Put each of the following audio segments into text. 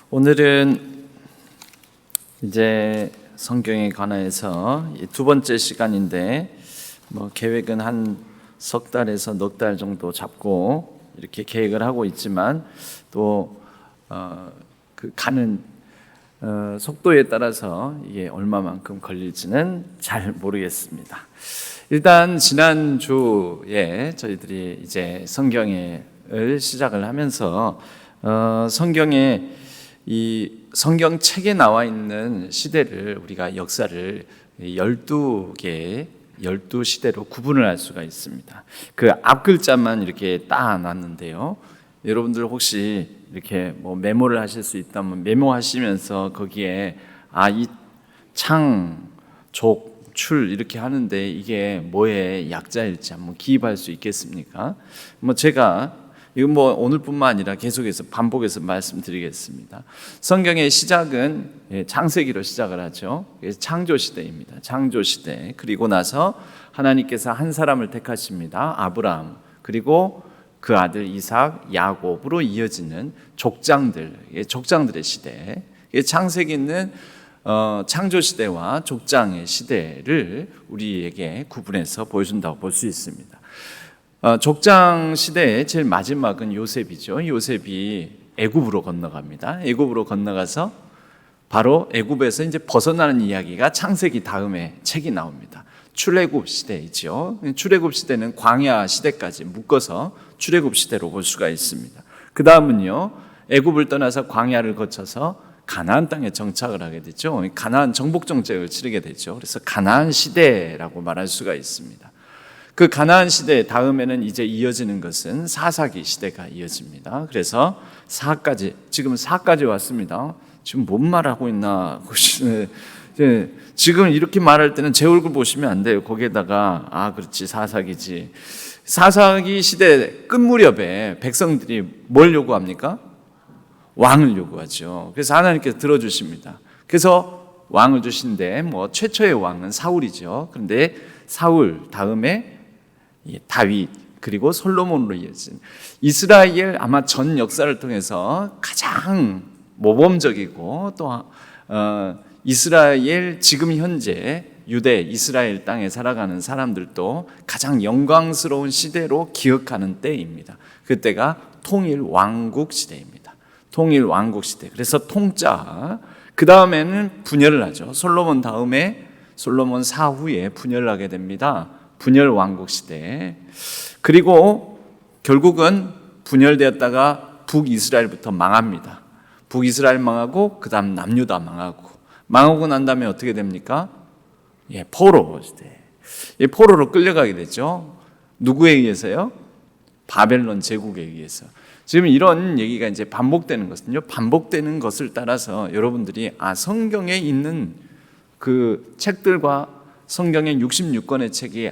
오늘은 이제 성경에 관해서 두 번째 시간인데 계획은 한 석 달에서 넉 달 정도 잡고 이렇게 계획을 하고 있지만 또 그 가는 속도에 따라서 이게 얼마만큼 걸릴지는 잘 모르겠습니다. 일단 지난주에 저희들이 이제 성경을 시작을 하면서 성경에 이 성경책에 나와 있는 시대를 우리가 역사를 12시대로 구분을 할 수가 있습니다. 그 앞글자만 이렇게 따놨는데요. 여러분들 혹시 이렇게 메모를 하실 수 있다면 메모하시면서 거기에 이 창, 족, 출 이렇게 하는데 이게 뭐의 약자일지 한번 기입할 수 있겠습니까? 제가 이건 오늘뿐만 아니라 계속해서 반복해서 말씀드리겠습니다. 성경의 시작은 창세기로 시작을 하죠. 창조 시대입니다. 창조 시대. 그리고 나서 하나님께서 한 사람을 택하십니다. 아브라함. 그리고 그 아들 이삭, 야곱으로 이어지는 족장들의 시대. 창세기는 창조 시대와 족장의 시대를 우리에게 구분해서 보여준다고 볼 수 있습니다. 족장 시대의 제일 마지막은 요셉이죠. 요셉이 애굽으로 건너갑니다. 애굽으로 건너가서 바로 애굽에서 이제 벗어나는 이야기가 창세기 다음에 책이 나옵니다. 출애굽 시대이죠. 출애굽 시대는 광야 시대까지 묶어서 출애굽 시대로 볼 수가 있습니다. 그 다음은요, 애굽을 떠나서 광야를 거쳐서 가나안 땅에 정착을 하게 되죠. 가나안 정복 정책을 치르게 되죠. 그래서 가나안 시대라고 말할 수가 있습니다. 그 가나안 시대 다음에는 이제 이어지는 것은 사사기 시대가 이어집니다. 그래서 지금 사까지 왔습니다. 지금 뭔 말하고 있나? 지금 이렇게 말할 때는 제 얼굴 보시면 안 돼요. 거기에다가 그렇지 사사기지. 사사기 시대 끝 무렵에 백성들이 뭘 요구합니까? 왕을 요구하죠. 그래서 하나님께서 들어주십니다. 그래서 왕을 주신데 최초의 왕은 사울이죠. 그런데 사울 다음에 다윗 그리고 솔로몬으로 이어진 이스라엘 아마 전 역사를 통해서 가장 모범적이고 또 이스라엘 지금 현재 유대 이스라엘 땅에 살아가는 사람들도 가장 영광스러운 시대로 기억하는 때입니다. 그때가 통일 왕국 시대입니다. 통일 왕국 시대. 그래서 통짜. 그 다음에는 분열을 하죠. 솔로몬 다음에 솔로몬 사후에 분열을 하게 됩니다. 분열 왕국 시대. 그리고 결국은 분열되었다가 북이스라엘부터 망합니다. 북이스라엘 망하고 그 다음 남유다 망하고 난 다음에 어떻게 됩니까? 포로 시대. 포로로 끌려가게 되죠. 누구에 의해서요? 바벨론 제국에 의해서. 지금 이런 얘기가 이제 반복되는 것은요. 반복되는 것을 따라서 여러분들이 성경에 있는 그 책들과 성경의 66권의 책이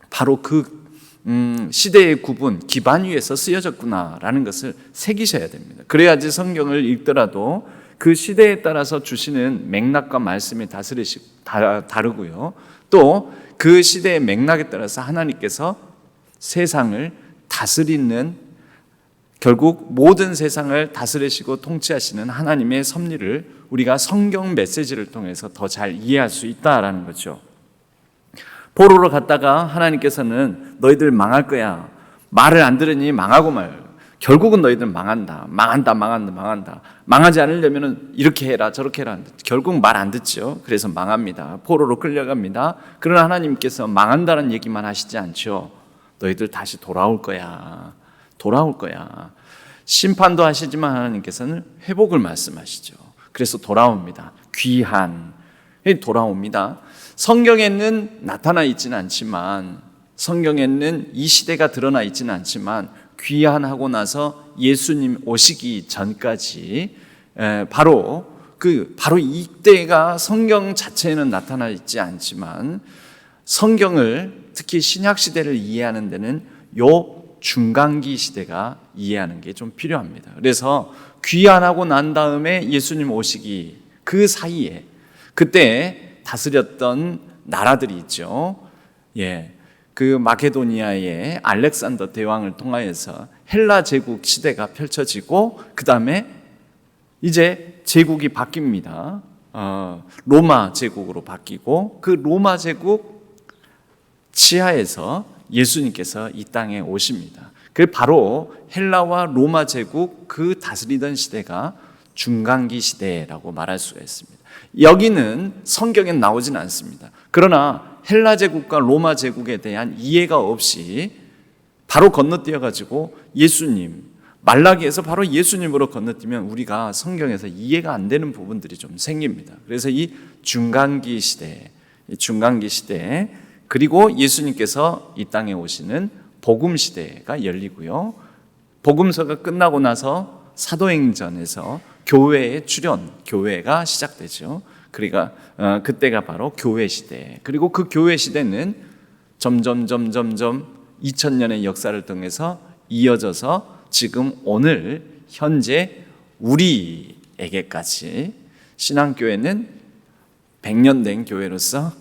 바로 그 시대의 구분, 기반 위에서 쓰여졌구나라는 것을 새기셔야 됩니다. 그래야지 성경을 읽더라도 그 시대에 따라서 주시는 맥락과 말씀이 다르고요. 또 그 시대의 맥락에 따라서 하나님께서 세상을 다스리는, 결국 모든 세상을 다스리시고 통치하시는 하나님의 섭리를 우리가 성경 메시지를 통해서 더 잘 이해할 수 있다라는 거죠. 포로로 갔다가 하나님께서는 너희들 망할 거야. 말을 안 들으니 망하고 결국은 너희들 망한다. 망하지 않으려면 이렇게 해라 저렇게 해라. 결국 말 안 듣죠. 그래서 망합니다. 포로로 끌려갑니다. 그러나 하나님께서 망한다는 얘기만 하시지 않죠. 너희들 다시 돌아올 거야. 심판도 하시지만 하나님께서는 회복을 말씀하시죠. 그래서 돌아옵니다. 돌아옵니다. 성경에는 나타나 있지는 않지만, 성경에는 이 시대가 드러나 있지는 않지만, 귀환하고 나서 예수님 오시기 전까지 바로 이때가 성경 자체에는 나타나 있지 않지만, 성경을 특히 신약 시대를 이해하는 데는 요 중간기 시대가 이해하는 게 좀 필요합니다. 그래서 귀환하고 난 다음에 예수님 오시기 그 사이에 그때 다스렸던 나라들이 있죠. 그 마케도니아의 알렉산더 대왕을 통하여서 헬라 제국 시대가 펼쳐지고 그 다음에 이제 제국이 바뀝니다. 로마 제국으로 바뀌고 그 로마 제국 지하에서 예수님께서 이 땅에 오십니다. 그 바로 헬라와 로마 제국 그 다스리던 시대가 중간기 시대라고 말할 수가 있습니다. 여기는 성경에 나오진 않습니다. 그러나 헬라 제국과 로마 제국에 대한 이해가 없이 바로 건너뛰어가지고 예수님, 말라기에서 바로 예수님으로 건너뛰면 우리가 성경에서 이해가 안 되는 부분들이 좀 생깁니다. 그래서 이 중간기 시대, 그리고 예수님께서 이 땅에 오시는 복음 시대가 열리고요. 복음서가 끝나고 나서 사도행전에서 교회의 출현, 교회가 시작되죠. 그러니까 그때가 바로 교회 시대. 그리고 그 교회 시대는 점점 2000년의 역사를 통해서 이어져서 지금 오늘 현재 우리에게까지 신앙교회는 100년 된 교회로서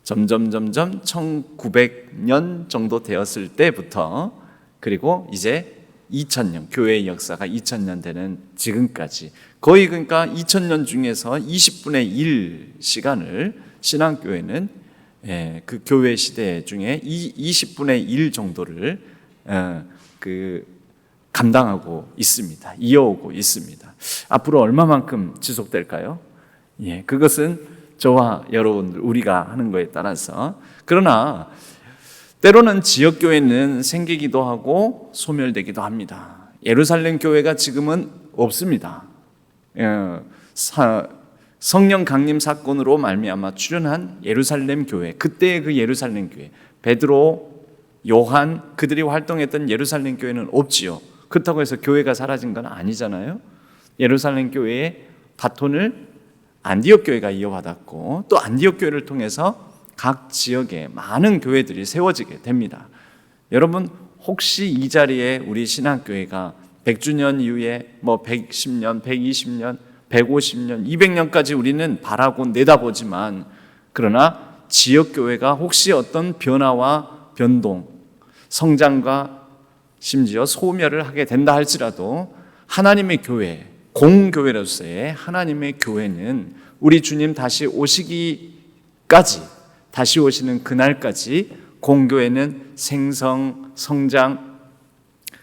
점점 1900년 정도 되었을 때부터 그리고 이제 2000년, 교회의 역사가 2000년 되는 지금까지 거의 그러니까 2000년 중에서 20분의 1 시간을 신앙교회는 그 교회 시대 중에 20분의 1 정도를 감당하고 있습니다. 이어오고 있습니다. 앞으로 얼마만큼 지속될까요? 그것은 저와 여러분들 우리가 하는 거에 따라서. 그러나 때로는 지역교회는 생기기도 하고 소멸되기도 합니다. 예루살렘 교회가 지금은 없습니다. 성령 강림 사건으로 말미암아 출현한 예루살렘 교회, 그때의 그 예루살렘 교회, 베드로, 요한 그들이 활동했던 예루살렘 교회는 없지요. 그렇다고 해서 교회가 사라진 건 아니잖아요. 예루살렘 교회의 바톤을 안디옥 교회가 이어받았고 또 안디옥 교회를 통해서 각 지역에 많은 교회들이 세워지게 됩니다. 여러분 혹시 이 자리에 우리 신학교회가 100주년 이후에 110년, 120년, 150년, 200년까지 우리는 바라고 내다보지만 그러나 지역교회가 혹시 어떤 변화와 변동, 성장과 심지어 소멸을 하게 된다 할지라도 하나님의 교회, 공교회로서의 하나님의 교회는 우리 주님 다시 오시기까지, 다시 오시는 그날까지 공교회는 생성, 성장,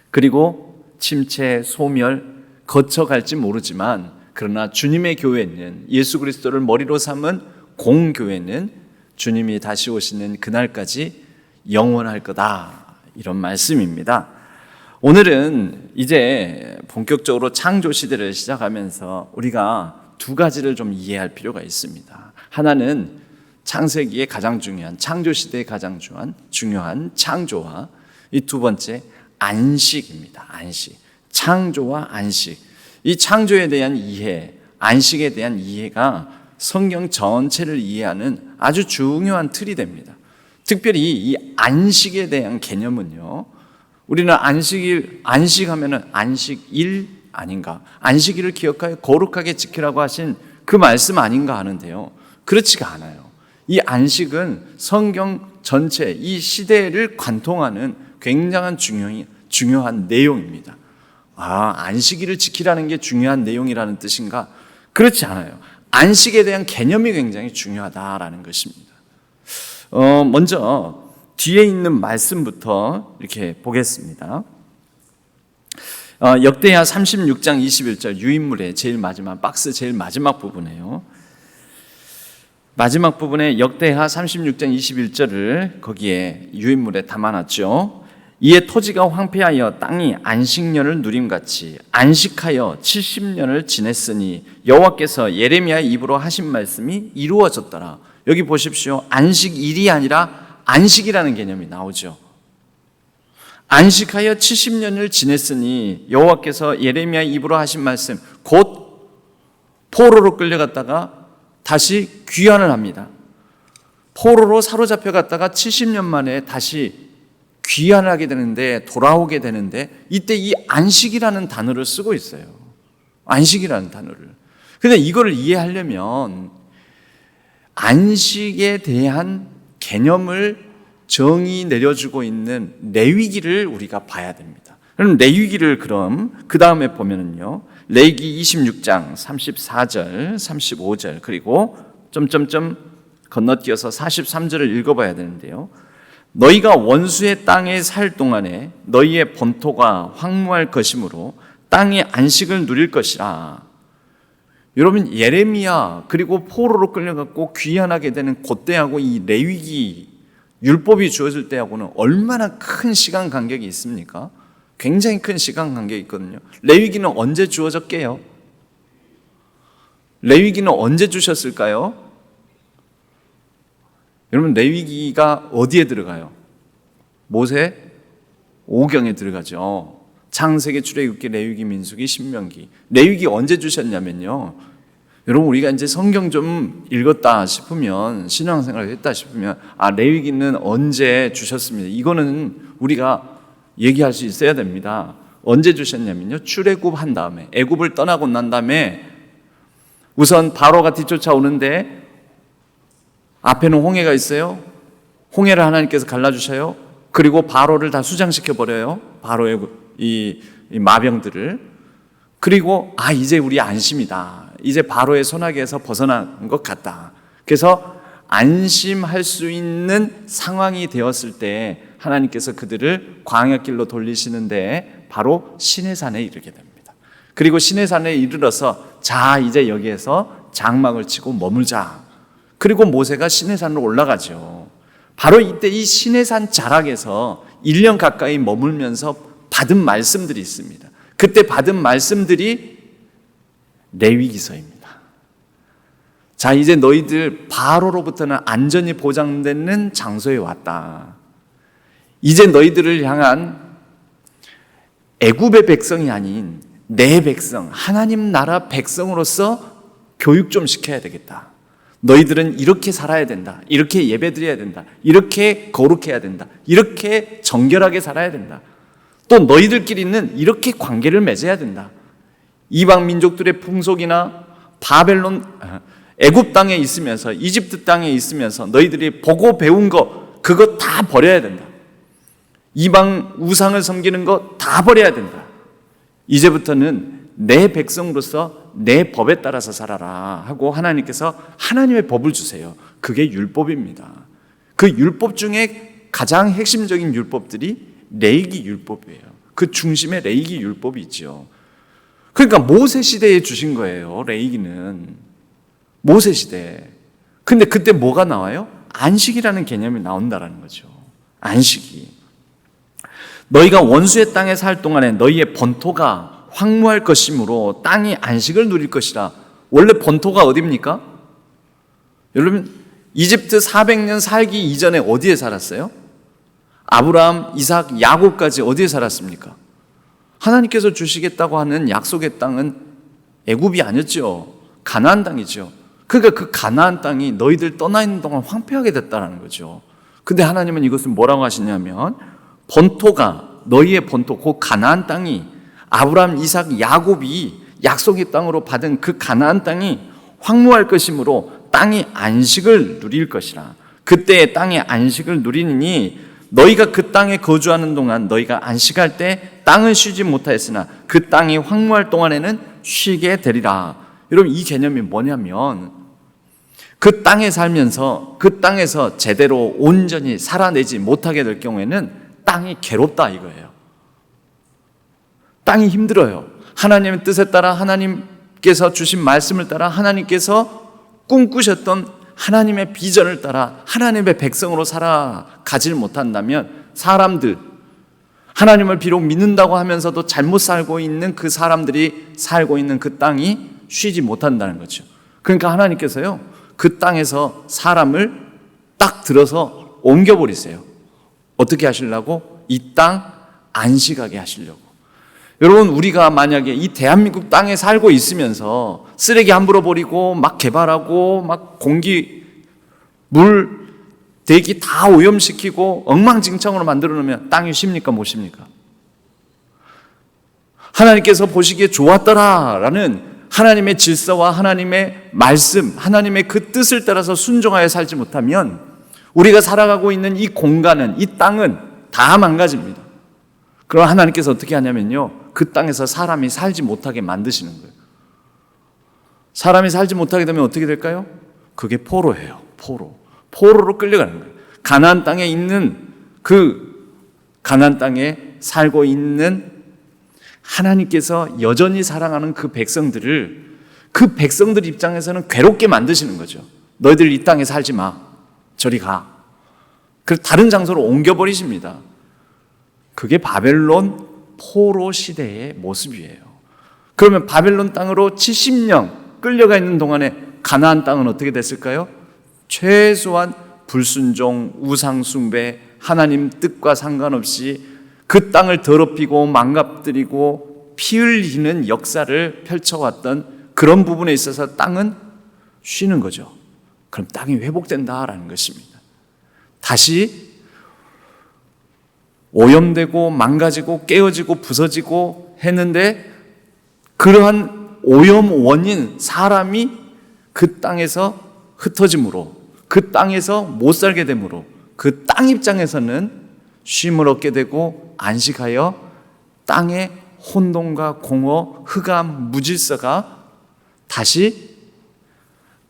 그리고 침체, 소멸 거쳐갈지 모르지만 그러나 주님의 교회는 예수 그리스도를 머리로 삼은 공교회는 주님이 다시 오시는 그날까지 영원할 거다, 이런 말씀입니다. 오늘은 이제 본격적으로 창조 시대를 시작하면서 우리가 두 가지를 좀 이해할 필요가 있습니다. 하나는 창세기의 가장 중요한, 창조 시대의 가장 중요한 창조와 이 두 번째 안식입니다. 안식. 창조와 안식. 이 창조에 대한 이해, 안식에 대한 이해가 성경 전체를 이해하는 아주 중요한 틀이 됩니다. 특별히 이 안식에 대한 개념은요, 우리는 안식하면은 안식일 아닌가, 안식일을 기억하여 거룩하게 지키라고 하신 그 말씀 아닌가 하는데요, 그렇지가 않아요. 이 안식은 성경 전체 이 시대를 관통하는 굉장한 중요한 내용입니다. 안식일을 지키라는 게 중요한 내용이라는 뜻인가? 그렇지 않아요. 안식에 대한 개념이 굉장히 중요하다라는 것입니다. 먼저 뒤에 있는 말씀부터 이렇게 보겠습니다. 역대하 36장 21절 유인물의 제일 마지막 박스 제일 마지막 부분이에요. 마지막 부분에 역대하 36장 21절을 거기에 유인물에 담아놨죠. 이에 토지가 황폐하여 땅이 안식년을 누림같이 안식하여 70년을 지냈으니 여호와께서 예레미야의 입으로 하신 말씀이 이루어졌더라. 여기 보십시오. 안식일이 아니라 안식이라는 개념이 나오죠. 안식하여 70년을 지냈으니 여호와께서 예레미야의 입으로 하신 말씀, 곧 포로로 끌려갔다가 다시 귀환을 합니다. 포로로 사로잡혀 갔다가 70년 만에 다시 귀환을 하게 되는데, 돌아오게 되는데, 이때 이 안식이라는 단어를 쓰고 있어요. 안식이라는 단어를. 근데 이거를 이해하려면 안식에 대한 개념을 정의 내려주고 있는 레위기를 우리가 봐야 됩니다. 그럼 레위기를 그럼 그 다음에 보면은요, 레위기 26장 34절, 35절 그리고 점점점 건너뛰어서 43절을 읽어봐야 되는데요. 너희가 원수의 땅에 살 동안에 너희의 본토가 황무할 것이므로 땅의 안식을 누릴 것이라. 여러분, 예레미야 그리고 포로로 끌려갔고 귀환하게 되는 그때하고 이 레위기 율법이 주어질 때하고는 얼마나 큰 시간 간격이 있습니까? 굉장히 큰 시간 간격이 있거든요. 레위기는 언제 주어졌게요? 레위기는 언제 주셨을까요? 여러분, 레위기가 어디에 들어가요? 모세 오경에 들어가죠. 창세기, 출애굽기, 레위기, 민수기, 신명기. 레위기 언제 주셨냐면요, 여러분, 우리가 이제 성경 좀 읽었다 싶으면, 신앙생활을 했다 싶으면, 레위기는 언제 주셨습니다. 이거는 우리가 얘기할 수 있어야 됩니다. 언제 주셨냐면요, 출애굽한 다음에, 애굽을 떠나고 난 다음에 우선 바로가 뒤쫓아오는데 앞에는 홍해가 있어요. 홍해를 하나님께서 갈라주셔요. 그리고 바로를 다 수장시켜 버려요. 바로의 이 마병들을. 그리고 이제 우리 안심이다. 이제 바로의 손아귀에서 벗어난 것 같다. 그래서 안심할 수 있는 상황이 되었을 때 하나님께서 그들을 광야길로 돌리시는데 바로 시내산에 이르게 됩니다. 그리고 시내산에 이르러서 자, 이제 여기에서 장막을 치고 머물자. 그리고 모세가 시내산으로 올라가죠. 바로 이때 이 시내산 자락에서 1년 가까이 머물면서 받은 말씀들이 있습니다. 그때 받은 말씀들이 레위기서입니다. 자, 이제 너희들 바로로부터는 안전이 보장되는 장소에 왔다. 이제 너희들을 향한 애굽의 백성이 아닌 내 백성, 하나님 나라 백성으로서 교육 좀 시켜야 되겠다. 너희들은 이렇게 살아야 된다. 이렇게 예배드려야 된다. 이렇게 거룩해야 된다. 이렇게 정결하게 살아야 된다. 또 너희들끼리는 이렇게 관계를 맺어야 된다. 이방 민족들의 풍속이나 바벨론, 애굽 땅에 있으면서, 이집트 땅에 있으면서 너희들이 보고 배운 거 그거 다 버려야 된다. 이방 우상을 섬기는 거 다 버려야 된다. 이제부터는 내 백성으로서 내 법에 따라서 살아라 하고 하나님께서 하나님의 법을 주세요. 그게 율법입니다. 그 율법 중에 가장 핵심적인 율법들이 레위기 율법이에요. 그 중심에 레위기 율법이 있죠. 그러니까 모세 시대에 주신 거예요. 레위기는 모세 시대. 근데 그때 뭐가 나와요? 안식이라는 개념이 나온다라는 거죠. 안식이. 너희가 원수의 땅에 살 동안에 너희의 본토가 황무할 것이므로 땅이 안식을 누릴 것이라. 원래 본토가 어디입니까? 여러분, 이집트 400년 살기 이전에 어디에 살았어요? 아브라함, 이삭, 야곱까지 어디에 살았습니까? 하나님께서 주시겠다고 하는 약속의 땅은 애굽이 아니었죠. 가나안 땅이죠. 그러니까 그 가나안 땅이 너희들 떠나 있는 동안 황폐하게 됐다는 거죠. 근데 하나님은 이것을 뭐라고 하시냐면 본토가, 너희의 본토, 그 가나안 땅이, 아브라함, 이삭, 야곱이 약속의 땅으로 받은 그 가나안 땅이 황무할 것이므로 땅이 안식을 누릴 것이라. 그때의 땅의 안식을 누리니 너희가 그 땅에 거주하는 동안 너희가 안식할 때 땅은 쉬지 못하였으나 그 땅이 황무할 동안에는 쉬게 되리라. 여러분, 이 개념이 뭐냐면 그 땅에 살면서 그 땅에서 제대로 온전히 살아내지 못하게 될 경우에는 땅이 괴롭다 이거예요. 땅이 힘들어요. 하나님의 뜻에 따라, 하나님께서 주신 말씀을 따라, 하나님께서 꿈꾸셨던 하나님의 비전을 따라 하나님의 백성으로 살아가질 못한다면 사람들, 하나님을 비록 믿는다고 하면서도 잘못 살고 있는 그 사람들이 살고 있는 그 땅이 쉬지 못한다는 거죠. 그러니까 하나님께서요, 그 땅에서 사람을 딱 들어서 옮겨버리세요. 어떻게 하시려고? 이 땅 안식하게 하시려고. 여러분, 우리가 만약에 이 대한민국 땅에 살고 있으면서 쓰레기 함부로 버리고 막 개발하고 막 공기, 물, 대기 다 오염시키고 엉망진창으로 만들어 놓으면 땅이 쉽니까 못 쉽니까? 하나님께서 보시기에 좋았더라라는 하나님의 질서와 하나님의 말씀, 하나님의 그 뜻을 따라서 순종하여 살지 못하면 우리가 살아가고 있는 이 공간은, 이 땅은 다 망가집니다. 그럼 하나님께서 어떻게 하냐면요, 그 땅에서 사람이 살지 못하게 만드시는 거예요. 사람이 살지 못하게 되면 어떻게 될까요? 그게 포로예요. 포로로 끌려가는 거예요. 가나안 땅에 있는 그 가나안 땅에 살고 있는 하나님께서 여전히 사랑하는 그 백성들을, 그 백성들 입장에서는 괴롭게 만드시는 거죠. 너희들 이 땅에 살지 마. 저리 가. 그래서 다른 장소로 옮겨버리십니다. 그게 바벨론 포로 시대의 모습이에요. 그러면 바벨론 땅으로 70년 끌려가 있는 동안에 가나안 땅은 어떻게 됐을까요? 최소한 불순종, 우상숭배, 하나님 뜻과 상관없이 그 땅을 더럽히고 망가뜨리고 피 흘리는 역사를 펼쳐왔던 그런 부분에 있어서 땅은 쉬는 거죠. 그럼 땅이 회복된다라는 것입니다. 다시 오염되고 망가지고 깨어지고 부서지고 했는데, 그러한 오염 원인 사람이 그 땅에서 흩어짐으로, 그 땅에서 못 살게 되므로 그 땅 입장에서는 쉼을 얻게 되고 안식하여 땅의 혼돈과 공허, 흑암, 무질서가 다시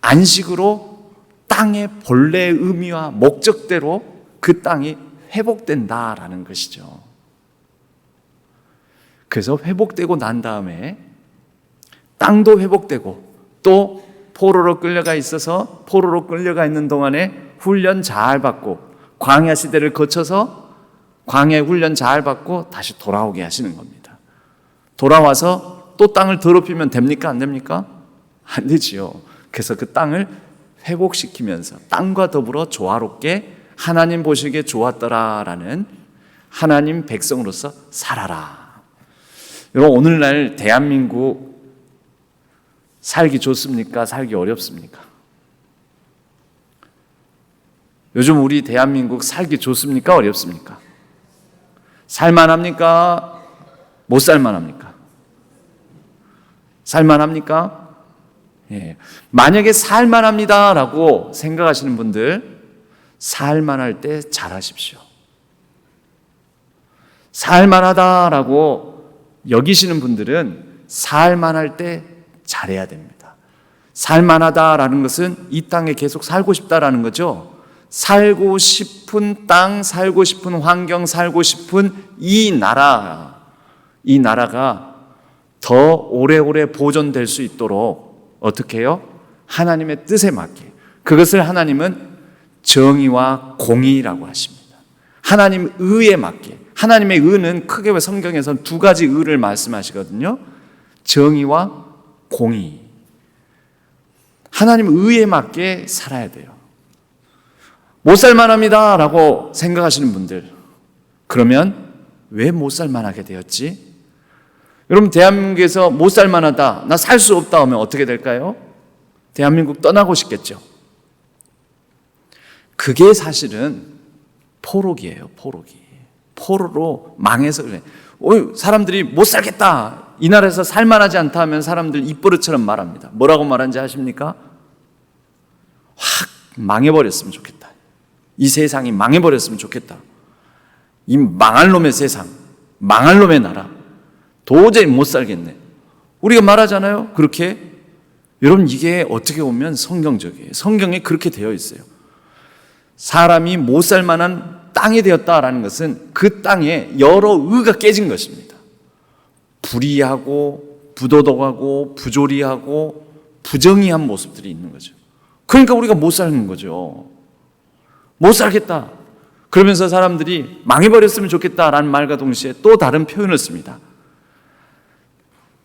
안식으로 땅의 본래의 의미와 목적대로 그 땅이 회복된다라는 것이죠. 그래서 회복되고 난 다음에 땅도 회복되고 또 포로로 끌려가 있어서 포로로 끌려가 있는 동안에 훈련 잘 받고 광야 시대를 거쳐서 광야 훈련 잘 받고 다시 돌아오게 하시는 겁니다. 돌아와서 또 땅을 더럽히면 됩니까? 안 됩니까? 안 되지요. 그래서 그 땅을 회복시키면서 땅과 더불어 조화롭게 하나님 보시기에 좋았더라라는 하나님 백성으로서 살아라. 여러분, 오늘날 대한민국 살기 좋습니까? 살기 어렵습니까? 요즘 우리 대한민국 살기 좋습니까? 어렵습니까? 살만합니까? 못 살만합니까? 살만합니까? 예. 만약에 살만합니다라고 생각하시는 분들, 살만할 때 잘하십시오. 살만하다라고 여기시는 분들은 살만할 때 잘해야 됩니다. 살만하다라는 것은 이 땅에 계속 살고 싶다라는 거죠. 살고 싶은 땅, 살고 싶은 환경, 살고 싶은 이 나라가 더 오래오래 보존될 수 있도록 어떻게 해요? 하나님의 뜻에 맞게. 그것을 하나님은 정의와 공의라고 하십니다. 하나님 의에 맞게. 하나님의 의는 크게 성경에서는 두 가지 의를 말씀하시거든요. 정의와 공의. 하나님 의에 맞게 살아야 돼요. 못 살만합니다 라고 생각하시는 분들, 그러면 왜 못 살만하게 되었지? 여러분, 대한민국에서 못 살만하다, 나 살 수 없다 하면 어떻게 될까요? 대한민국 떠나고 싶겠죠. 그게 사실은 포로기예요. 포로로 망해서 그래. 사람들이 못 살겠다, 이 나라에서 살만하지 않다 하면 사람들 입버릇처럼 말합니다. 뭐라고 말하는지 아십니까? 확 망해버렸으면 좋겠다. 이 세상이 망해버렸으면 좋겠다. 이 망할 놈의 세상, 망할 놈의 나라, 도저히 못 살겠네. 우리가 말하잖아요. 그렇게. 여러분, 이게 어떻게 보면 성경적이에요. 성경에 그렇게 되어 있어요. 사람이 못 살만한 땅이 되었다라는 것은 그 땅에 여러 의가 깨진 것입니다. 불의하고 부도덕하고 부조리하고 부정의한 모습들이 있는 거죠. 그러니까 우리가 못 사는 거죠. 못 살겠다. 그러면서 사람들이 망해버렸으면 좋겠다라는 말과 동시에 또 다른 표현을 씁니다.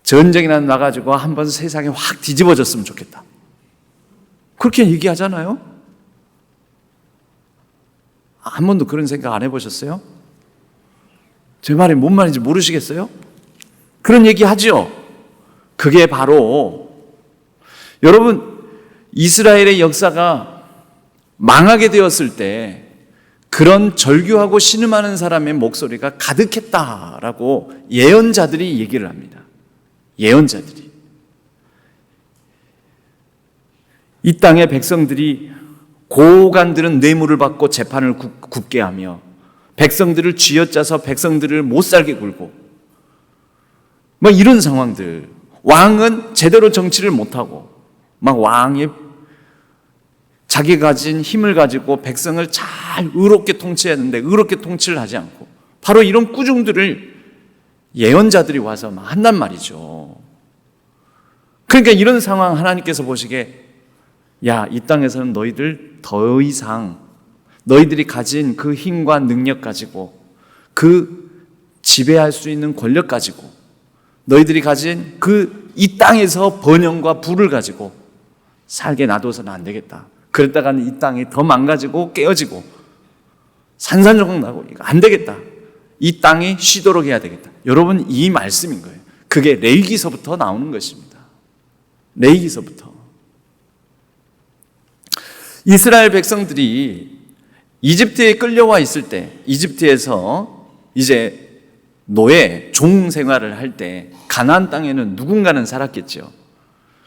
전쟁이나 나가지고 한번 세상이 확 뒤집어졌으면 좋겠다. 그렇게 얘기하잖아요. 한 번도 그런 생각 안 해보셨어요? 제 말이 뭔 말인지 모르시겠어요? 그런 얘기 하죠. 그게 바로 여러분, 이스라엘의 역사가 망하게 되었을 때 그런 절규하고 신음하는 사람의 목소리가 가득했다라고 예언자들이 얘기를 합니다. 예언자들이. 이 땅의 백성들이 고관들은 뇌물을 받고 재판을 굽게 하며 백성들을 쥐어짜서 백성들을 못 살게 굴고 뭐 이런 상황들. 왕은 제대로 정치를 못하고 막 왕이 자기가 가진 힘을 가지고 백성을 잘 의롭게 통치해야 하는데 의롭게 통치를 하지 않고 바로 이런 꾸중들을 예언자들이 와서 한단 말이죠. 그러니까 이런 상황 하나님께서 보시기에 야, 이 땅에서는 너희들 더 이상 너희들이 가진 그 힘과 능력 가지고 그 지배할 수 있는 권력 가지고 너희들이 가진 그 이 땅에서 번영과 부를 가지고 살게 놔둬서는 안 되겠다. 그랬다가는 이 땅이 더 망가지고 깨어지고 산산조각 나고 이거 안 되겠다. 이 땅이 쉬도록 해야 되겠다. 여러분, 이 말씀인 거예요. 그게 레위기서부터 나오는 것입니다. 레위기서부터. 이스라엘 백성들이 이집트에 끌려와 있을 때, 이집트에서 이제 노예, 종 생활을 할 때 가나안 땅에는 누군가는 살았겠죠.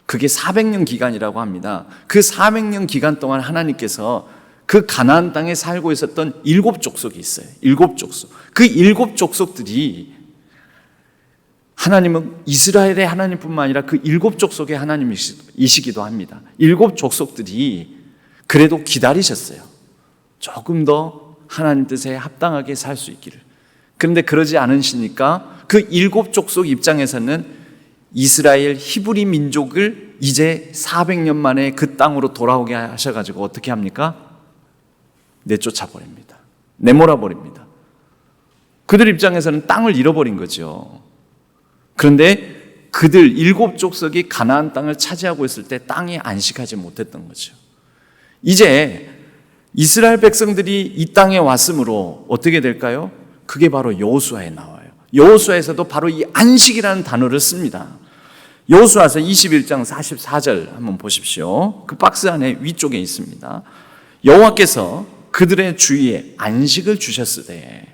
그게 400년 기간이라고 합니다. 그 400년 기간 동안 하나님께서 그 가나안 땅에 살고 있었던 7족속이 있어요. 7족속. 그 7족속들이 하나님은 이스라엘의 하나님뿐만 아니라 그 7족속의 하나님이시기도 합니다. 7족속들이 그래도 기다리셨어요. 조금 더 하나님 뜻에 합당하게 살 수 있기를. 그런데 그러지 않으시니까 그 7족속 입장에서는 이스라엘 히브리 민족을 이제 400년 만에 그 땅으로 돌아오게 하셔가지고 어떻게 합니까? 내쫓아 버립니다. 내몰아 버립니다. 그들 입장에서는 땅을 잃어버린 거죠. 그런데 그들 7족속이 가나안 땅을 차지하고 있을 때 땅에 안식하지 못했던 거죠. 이제 이스라엘 백성들이 이 땅에 왔으므로 어떻게 될까요? 그게 바로 여호수아에 나와요. 여호수아에서도 바로 이 안식이라는 단어를 씁니다. 여호수아서 21장 44절 한번 보십시오. 그 박스 안에 위쪽에 있습니다. 여호와께서 그들의 주위에 안식을 주셨으되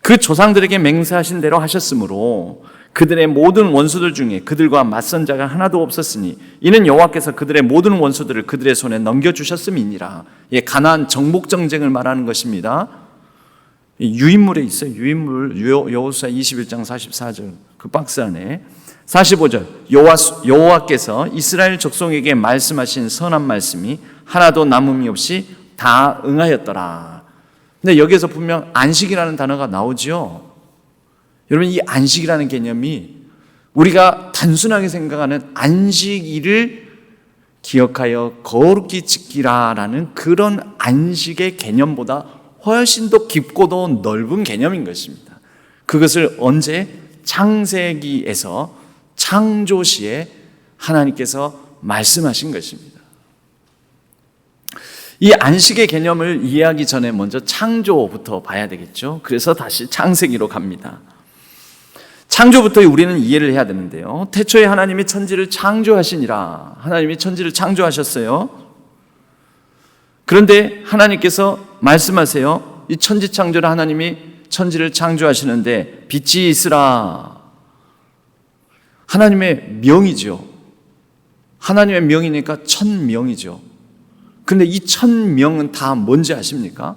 그 조상들에게 맹세하신 대로 하셨으므로 그들의 모든 원수들 중에 그들과 맞선 자가 하나도 없었으니 이는 여호와께서 그들의 모든 원수들을 그들의 손에 넘겨주셨음이니라. 가나안 정복 정쟁을 말하는 것입니다. 유인물에 있어요. 유인물 여호수아 21장 44절 그 박스 안에 45절 여호와께서 이스라엘 족속에게 말씀하신 선한 말씀이 하나도 남음이 없이 다 응하였더라. 근데 여기에서 분명 안식이라는 단어가 나오죠. 여러분, 이 안식이라는 개념이 우리가 단순하게 생각하는 안식일을 기억하여 거룩히 지키라라는 그런 안식의 개념보다 훨씬 더 깊고도 넓은 개념인 것입니다. 그것을 언제? 창세기에서 창조시에 하나님께서 말씀하신 것입니다. 이 안식의 개념을 이해하기 전에 먼저 창조부터 봐야 되겠죠. 그래서 다시 창세기로 갑니다. 창조부터 우리는 이해를 해야 되는데요. 태초에 하나님이 천지를 창조하시니라. 하나님이 천지를 창조하셨어요. 그런데 하나님께서 말씀하세요. 이 천지 창조를 하나님이 천지를 창조하시는데 빛이 있으라. 하나님의 명이죠. 하나님의 명이니까 천명이죠. 그런데 이 천명은 다 뭔지 아십니까?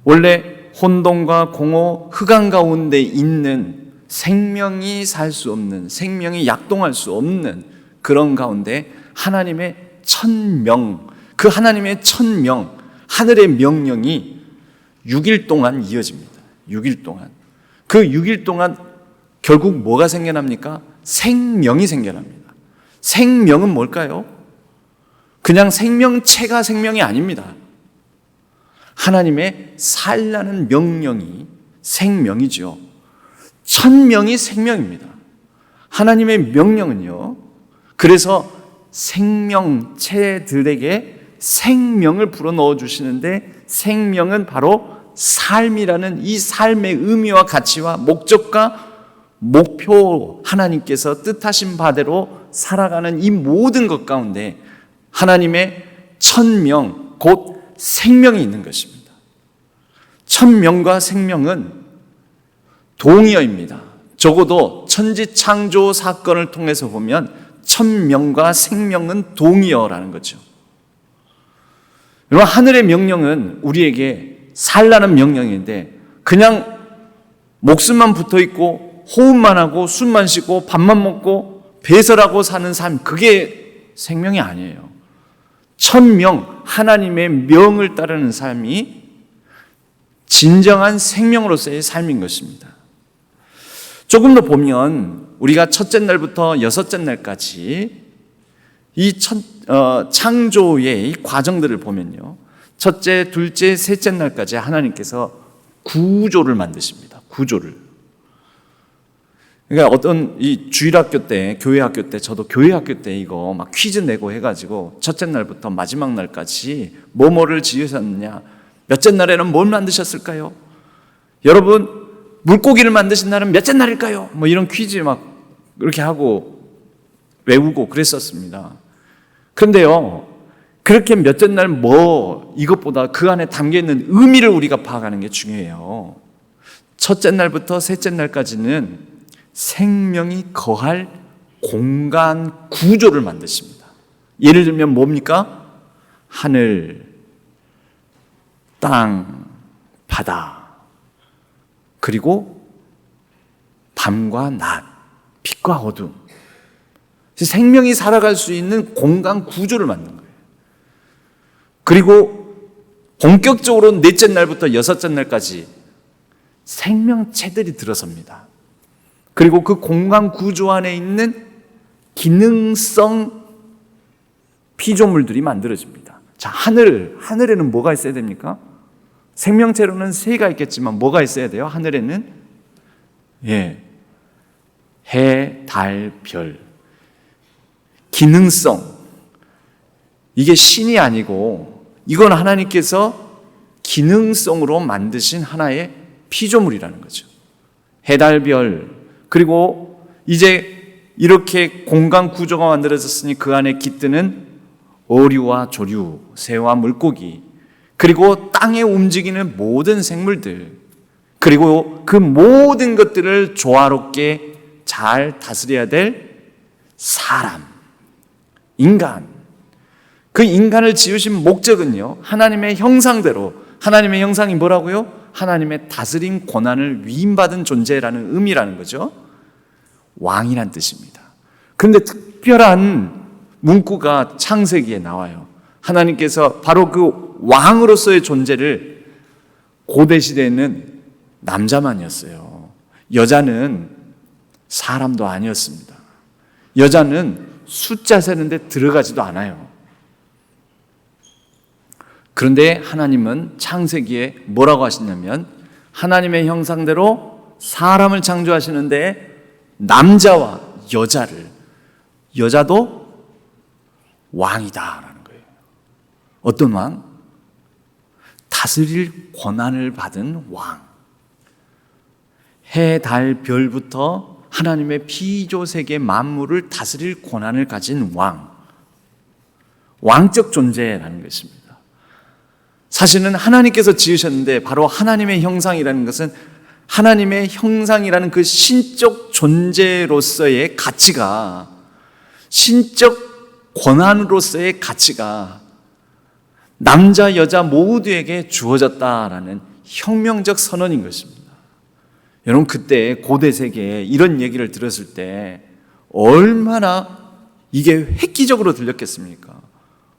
원래 혼돈과 공허, 흑암 가운데 있는 생명이 살 수 없는, 생명이 약동할 수 없는 그런 가운데 하나님의 천명, 그 하나님의 천명, 하늘의 명령이 6일 동안 이어집니다. 6일 동안. 그 6일 동안 결국 뭐가 생겨납니까? 생명이 생겨납니다. 생명은 뭘까요? 그냥 생명체가 생명이 아닙니다. 하나님의 살라는 명령이 생명이죠. 천명이 생명입니다. 하나님의 명령은요, 그래서 생명체들에게 생명을 불어넣어 주시는데 생명은 바로 삶이라는 이 삶의 의미와 가치와 목적과 목표, 하나님께서 뜻하신 바대로 살아가는 이 모든 것 가운데 하나님의 천명, 곧 생명이 있는 것입니다. 천명과 생명은 동의어입니다. 적어도 천지 창조 사건을 통해서 보면 천명과 생명은 동의어라는 거죠. 여러분, 하늘의 명령은 우리에게 살라는 명령인데 그냥 목숨만 붙어 있고 호흡만 하고 숨만 쉬고 밥만 먹고 배설하고 사는 삶, 그게 생명이 아니에요. 천명, 하나님의 명을 따르는 삶이 진정한 생명으로서의 삶인 것입니다. 조금 더 보면 우리가 첫째 날부터 여섯째 날까지 이 창조의 이 과정들을 보면요, 첫째, 둘째, 셋째 날까지 하나님께서 구조를 만드십니다. 구조를. 그러니까 어떤 이 주일학교 때, 교회 학교 때, 저도 교회 학교 때 이거 막 퀴즈 내고 해가지고 첫째 날부터 마지막 날까지 뭐뭐를 지으셨느냐, 몇째 날에는 뭘 만드셨을까요? 여러분, 물고기를 만드신 날은 몇째 날일까요? 뭐 이런 퀴즈 막 그렇게 하고 외우고 그랬었습니다. 그런데요, 그렇게 몇째 날 뭐 이것보다 그 안에 담겨있는 의미를 우리가 파악하는 게 중요해요. 첫째 날부터 셋째 날까지는 생명이 거할 공간 구조를 만드십니다. 예를 들면 뭡니까? 하늘, 땅, 바다, 그리고 밤과 낮, 빛과 어둠. 생명이 살아갈 수 있는 공간 구조를 만든 거예요. 그리고 본격적으로 넷째 날부터 여섯째 날까지 생명체들이 들어섭니다. 그리고 그 공간 구조 안에 있는 기능성 피조물들이 만들어집니다. 자, 하늘에는 뭐가 있어야 됩니까? 생명체로는 새가 있겠지만 뭐가 있어야 돼요? 하늘에는 해, 달, 별. 기능성. 이게 신이 아니고 이건 하나님께서 기능성으로 만드신 하나의 피조물이라는 거죠. 해, 달, 별. 그리고 이제 이렇게 공간 구조가 만들어졌으니 그 안에 깃드는 어류와 조류, 새와 물고기, 그리고 땅에 움직이는 모든 생물들, 그리고 그 모든 것들을 조화롭게 잘 다스려야 될 사람, 인간. 그 인간을 지으신 목적은요, 하나님의 형상대로, 하나님의 형상이 뭐라고요? 하나님의 다스림 권한을 위임받은 존재라는 의미라는 거죠. 왕이란 뜻입니다. 그런데 특별한 문구가 창세기에 나와요. 하나님께서 바로 그 왕으로서의 존재를 고대 시대에는 남자만이었어요. 여자는 사람도 아니었습니다. 여자는 숫자 세는데 들어가지도 않아요. 그런데 하나님은 창세기에 뭐라고 하시냐면 하나님의 형상대로 사람을 창조하시는데 남자와 여자도 왕이다라는 거예요. 어떤 왕? 다스릴 권한을 받은 왕. 해, 달, 별부터 하나님의 피조세계 만물을 다스릴 권한을 가진 왕. 왕적 존재라는 것입니다. 사실은 하나님께서 지으셨는데 바로 하나님의 형상이라는 것은 하나님의 형상이라는 그 신적 존재로서의 가치가, 신적 권한으로서의 가치가 남자, 여자 모두에게 주어졌다라는 혁명적 선언인 것입니다. 여러분, 그때 고대 세계에 이런 얘기를 들었을 때 얼마나 이게 획기적으로 들렸겠습니까?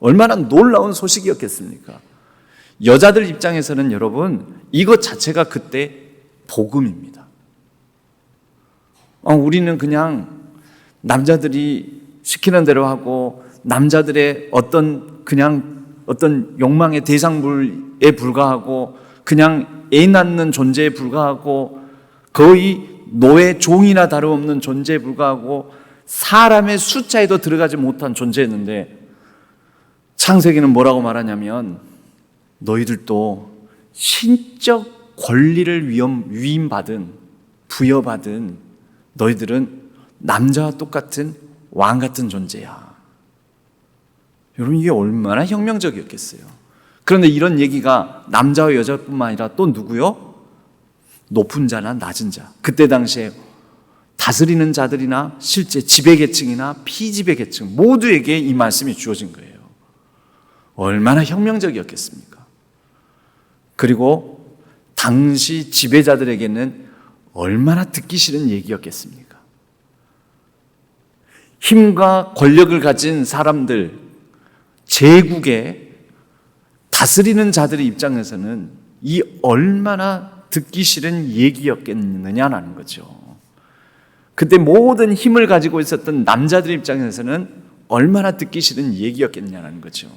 얼마나 놀라운 소식이었겠습니까? 여자들 입장에서는 여러분, 이것 자체가 그때 복음입니다. 우리는 그냥 남자들이 시키는 대로 하고 남자들의 어떤 욕망의 대상물에 불과하고 그냥 애 낳는 존재에 불과하고 거의 노예 종이나 다름없는 존재에 불과하고 사람의 숫자에도 들어가지 못한 존재였는데 창세기는 뭐라고 말하냐면 너희들도 신적 권리를 위임받은, 부여받은 너희들은 남자와 똑같은 왕 같은 존재야. 여러분, 이게 얼마나 혁명적이었겠어요. 그런데 이런 얘기가 남자와 여자뿐만 아니라 또 누구요? 높은 자나 낮은 자. 그때 당시에 다스리는 자들이나 실제 지배계층이나 피지배계층 모두에게 이 말씀이 주어진 거예요. 얼마나 혁명적이었겠습니까? 그리고 당시 지배자들에게는 얼마나 듣기 싫은 얘기였겠습니까? 힘과 권력을 가진 사람들, 제국의 다스리는 자들의 입장에서는 이 얼마나 듣기 싫은 얘기였겠느냐는 거죠. 그때 모든 힘을 가지고 있었던 남자들의 입장에서는 얼마나 듣기 싫은 얘기였겠냐는 거죠.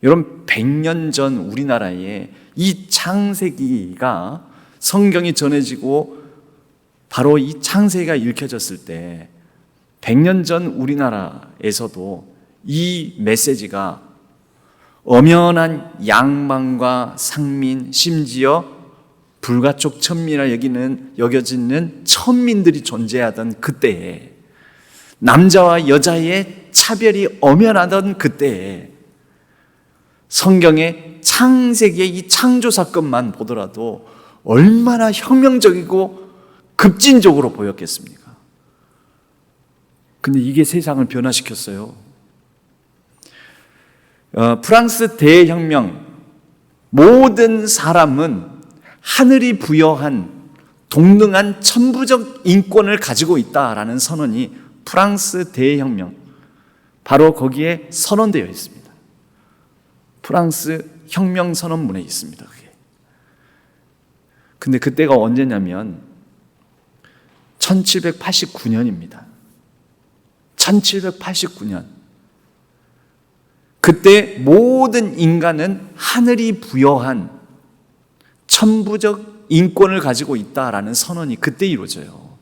여러분, 100년 전 우리나라에 이 창세기가 성경이 전해지고 바로 이 창세기가 읽혀졌을 때 100년 전 우리나라에서도 이 메시지가 엄연한 양반과 상민, 심지어 불가촉 천민이라 여겨지는 천민들이 존재하던 그때에, 남자와 여자의 차별이 엄연하던 그때에 성경의 창세기의 이 창조 사건만 보더라도 얼마나 혁명적이고 급진적으로 보였겠습니까? 근데 이게 세상을 변화시켰어요. 프랑스 대혁명, 모든 사람은 하늘이 부여한 동등한 천부적 인권을 가지고 있다라는 선언이 프랑스 대혁명, 바로 거기에 선언되어 있습니다. 프랑스 혁명 선언문에 있습니다. 그게. 근데 그때가 언제냐면 1789년입니다. 1789년. 그때 모든 인간은 하늘이 부여한 천부적 인권을 가지고 있다라는 선언이 그때 이루어져요.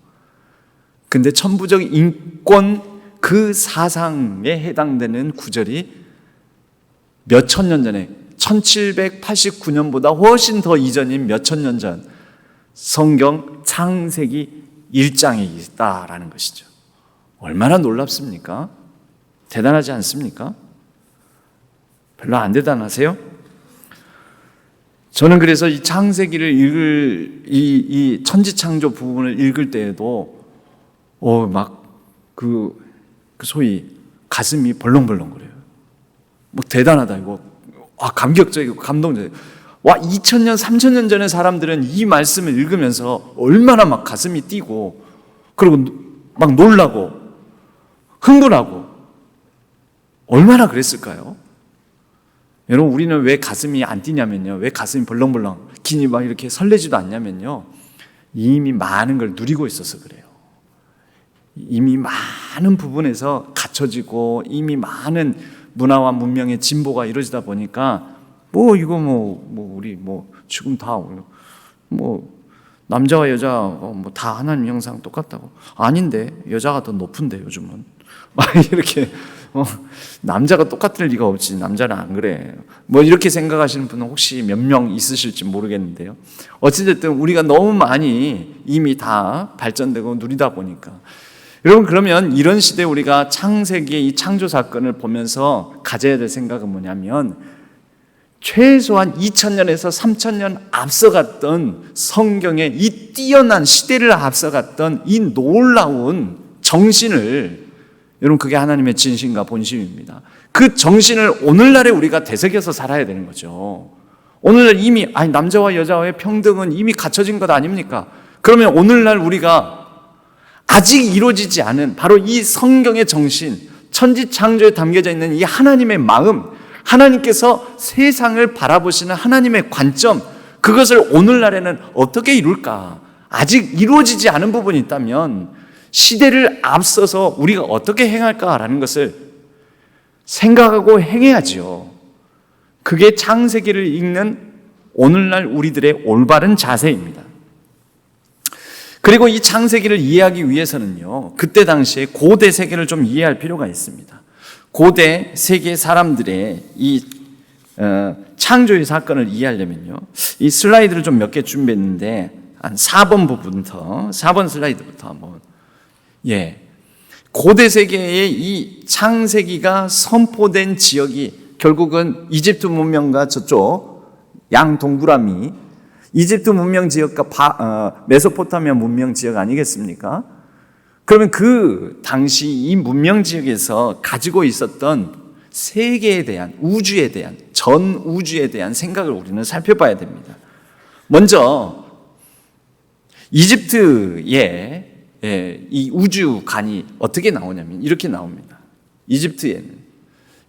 근데 천부적 인권 그 사상에 해당되는 구절이 몇 천 년 전에 1789년보다 훨씬 더 이전인 몇 천 년 전 성경 창세기 1장에 있다라는 것이죠. 얼마나 놀랍습니까? 대단하지 않습니까? 별로 안 대단하세요? 저는 그래서 이 창세기를 읽을 이 천지창조 부분을 읽을 때에도 소위 가슴이 벌렁벌렁거려요. 뭐 대단하다 이거. 감격적이고 감동적이고. 2000년, 3000년 전의 사람들은 이 말씀을 읽으면서 얼마나 막 가슴이 뛰고 그리고 막 놀라고 흥분하고 얼마나 그랬을까요? 여러분, 우리는 왜 가슴이 안 뛰냐면요, 왜 가슴이 벌렁벌렁 기니 막 이렇게 설레지도 않냐면요, 이미 많은 걸 누리고 있어서 그래요. 이미 많은 부분에서 갖춰지고 이미 많은 문화와 문명의 진보가 이루어지다 보니까 우리 지금 다 남자와 여자 다 하나님 형상 똑같다고. 아닌데 여자가 더 높은데 요즘은 이렇게 남자가 똑같을 리가 없지, 남자는 안 그래, 이렇게 생각하시는 분은 혹시 몇 명 있으실지 모르겠는데요. 어찌됐든 우리가 너무 많이 이미 다 발전되고 누리다 보니까, 여러분, 그러면 이런 시대에 우리가 창세기의 이 창조 사건을 보면서 가져야 될 생각은 뭐냐면, 최소한 2000년에서 3000년 앞서갔던 성경의 이 뛰어난 시대를 앞서갔던 이 놀라운 정신을, 여러분, 그게 하나님의 진심과 본심입니다. 그 정신을 오늘날에 우리가 되새겨서 살아야 되는 거죠. 오늘날 이미 남자와 여자의 평등은 이미 갖춰진 것 아닙니까? 그러면 오늘날 우리가 아직 이루어지지 않은 바로 이 성경의 정신, 천지창조에 담겨져 있는 이 하나님의 마음, 하나님께서 세상을 바라보시는 하나님의 관점, 그것을 오늘날에는 어떻게 이룰까? 아직 이루어지지 않은 부분이 있다면 시대를 앞서서 우리가 어떻게 행할까라는 것을 생각하고 행해야지요. 그게 창세기를 읽는 오늘날 우리들의 올바른 자세입니다. 그리고 이 창세기를 이해하기 위해서는요, 그때 당시에 고대 세계를 좀 이해할 필요가 있습니다. 고대 세계 사람들의 이 창조의 사건을 이해하려면요, 이 슬라이드를 좀 몇 개 준비했는데 한 4번 부분부터, 4번 슬라이드부터 한번. 고대 세계의 이 창세기가 선포된 지역이 결국은 이집트 문명과 저쪽 양동그라미, 이집트 문명 지역과 메소포타미아 문명 지역 아니겠습니까? 그러면 그 당시 이 문명 지역에서 가지고 있었던 세계에 대한, 우주에 대한, 전 우주에 대한 생각을 우리는 살펴봐야 됩니다. 먼저 이집트의 이 우주관이 어떻게 나오냐면 이렇게 나옵니다. 이집트에는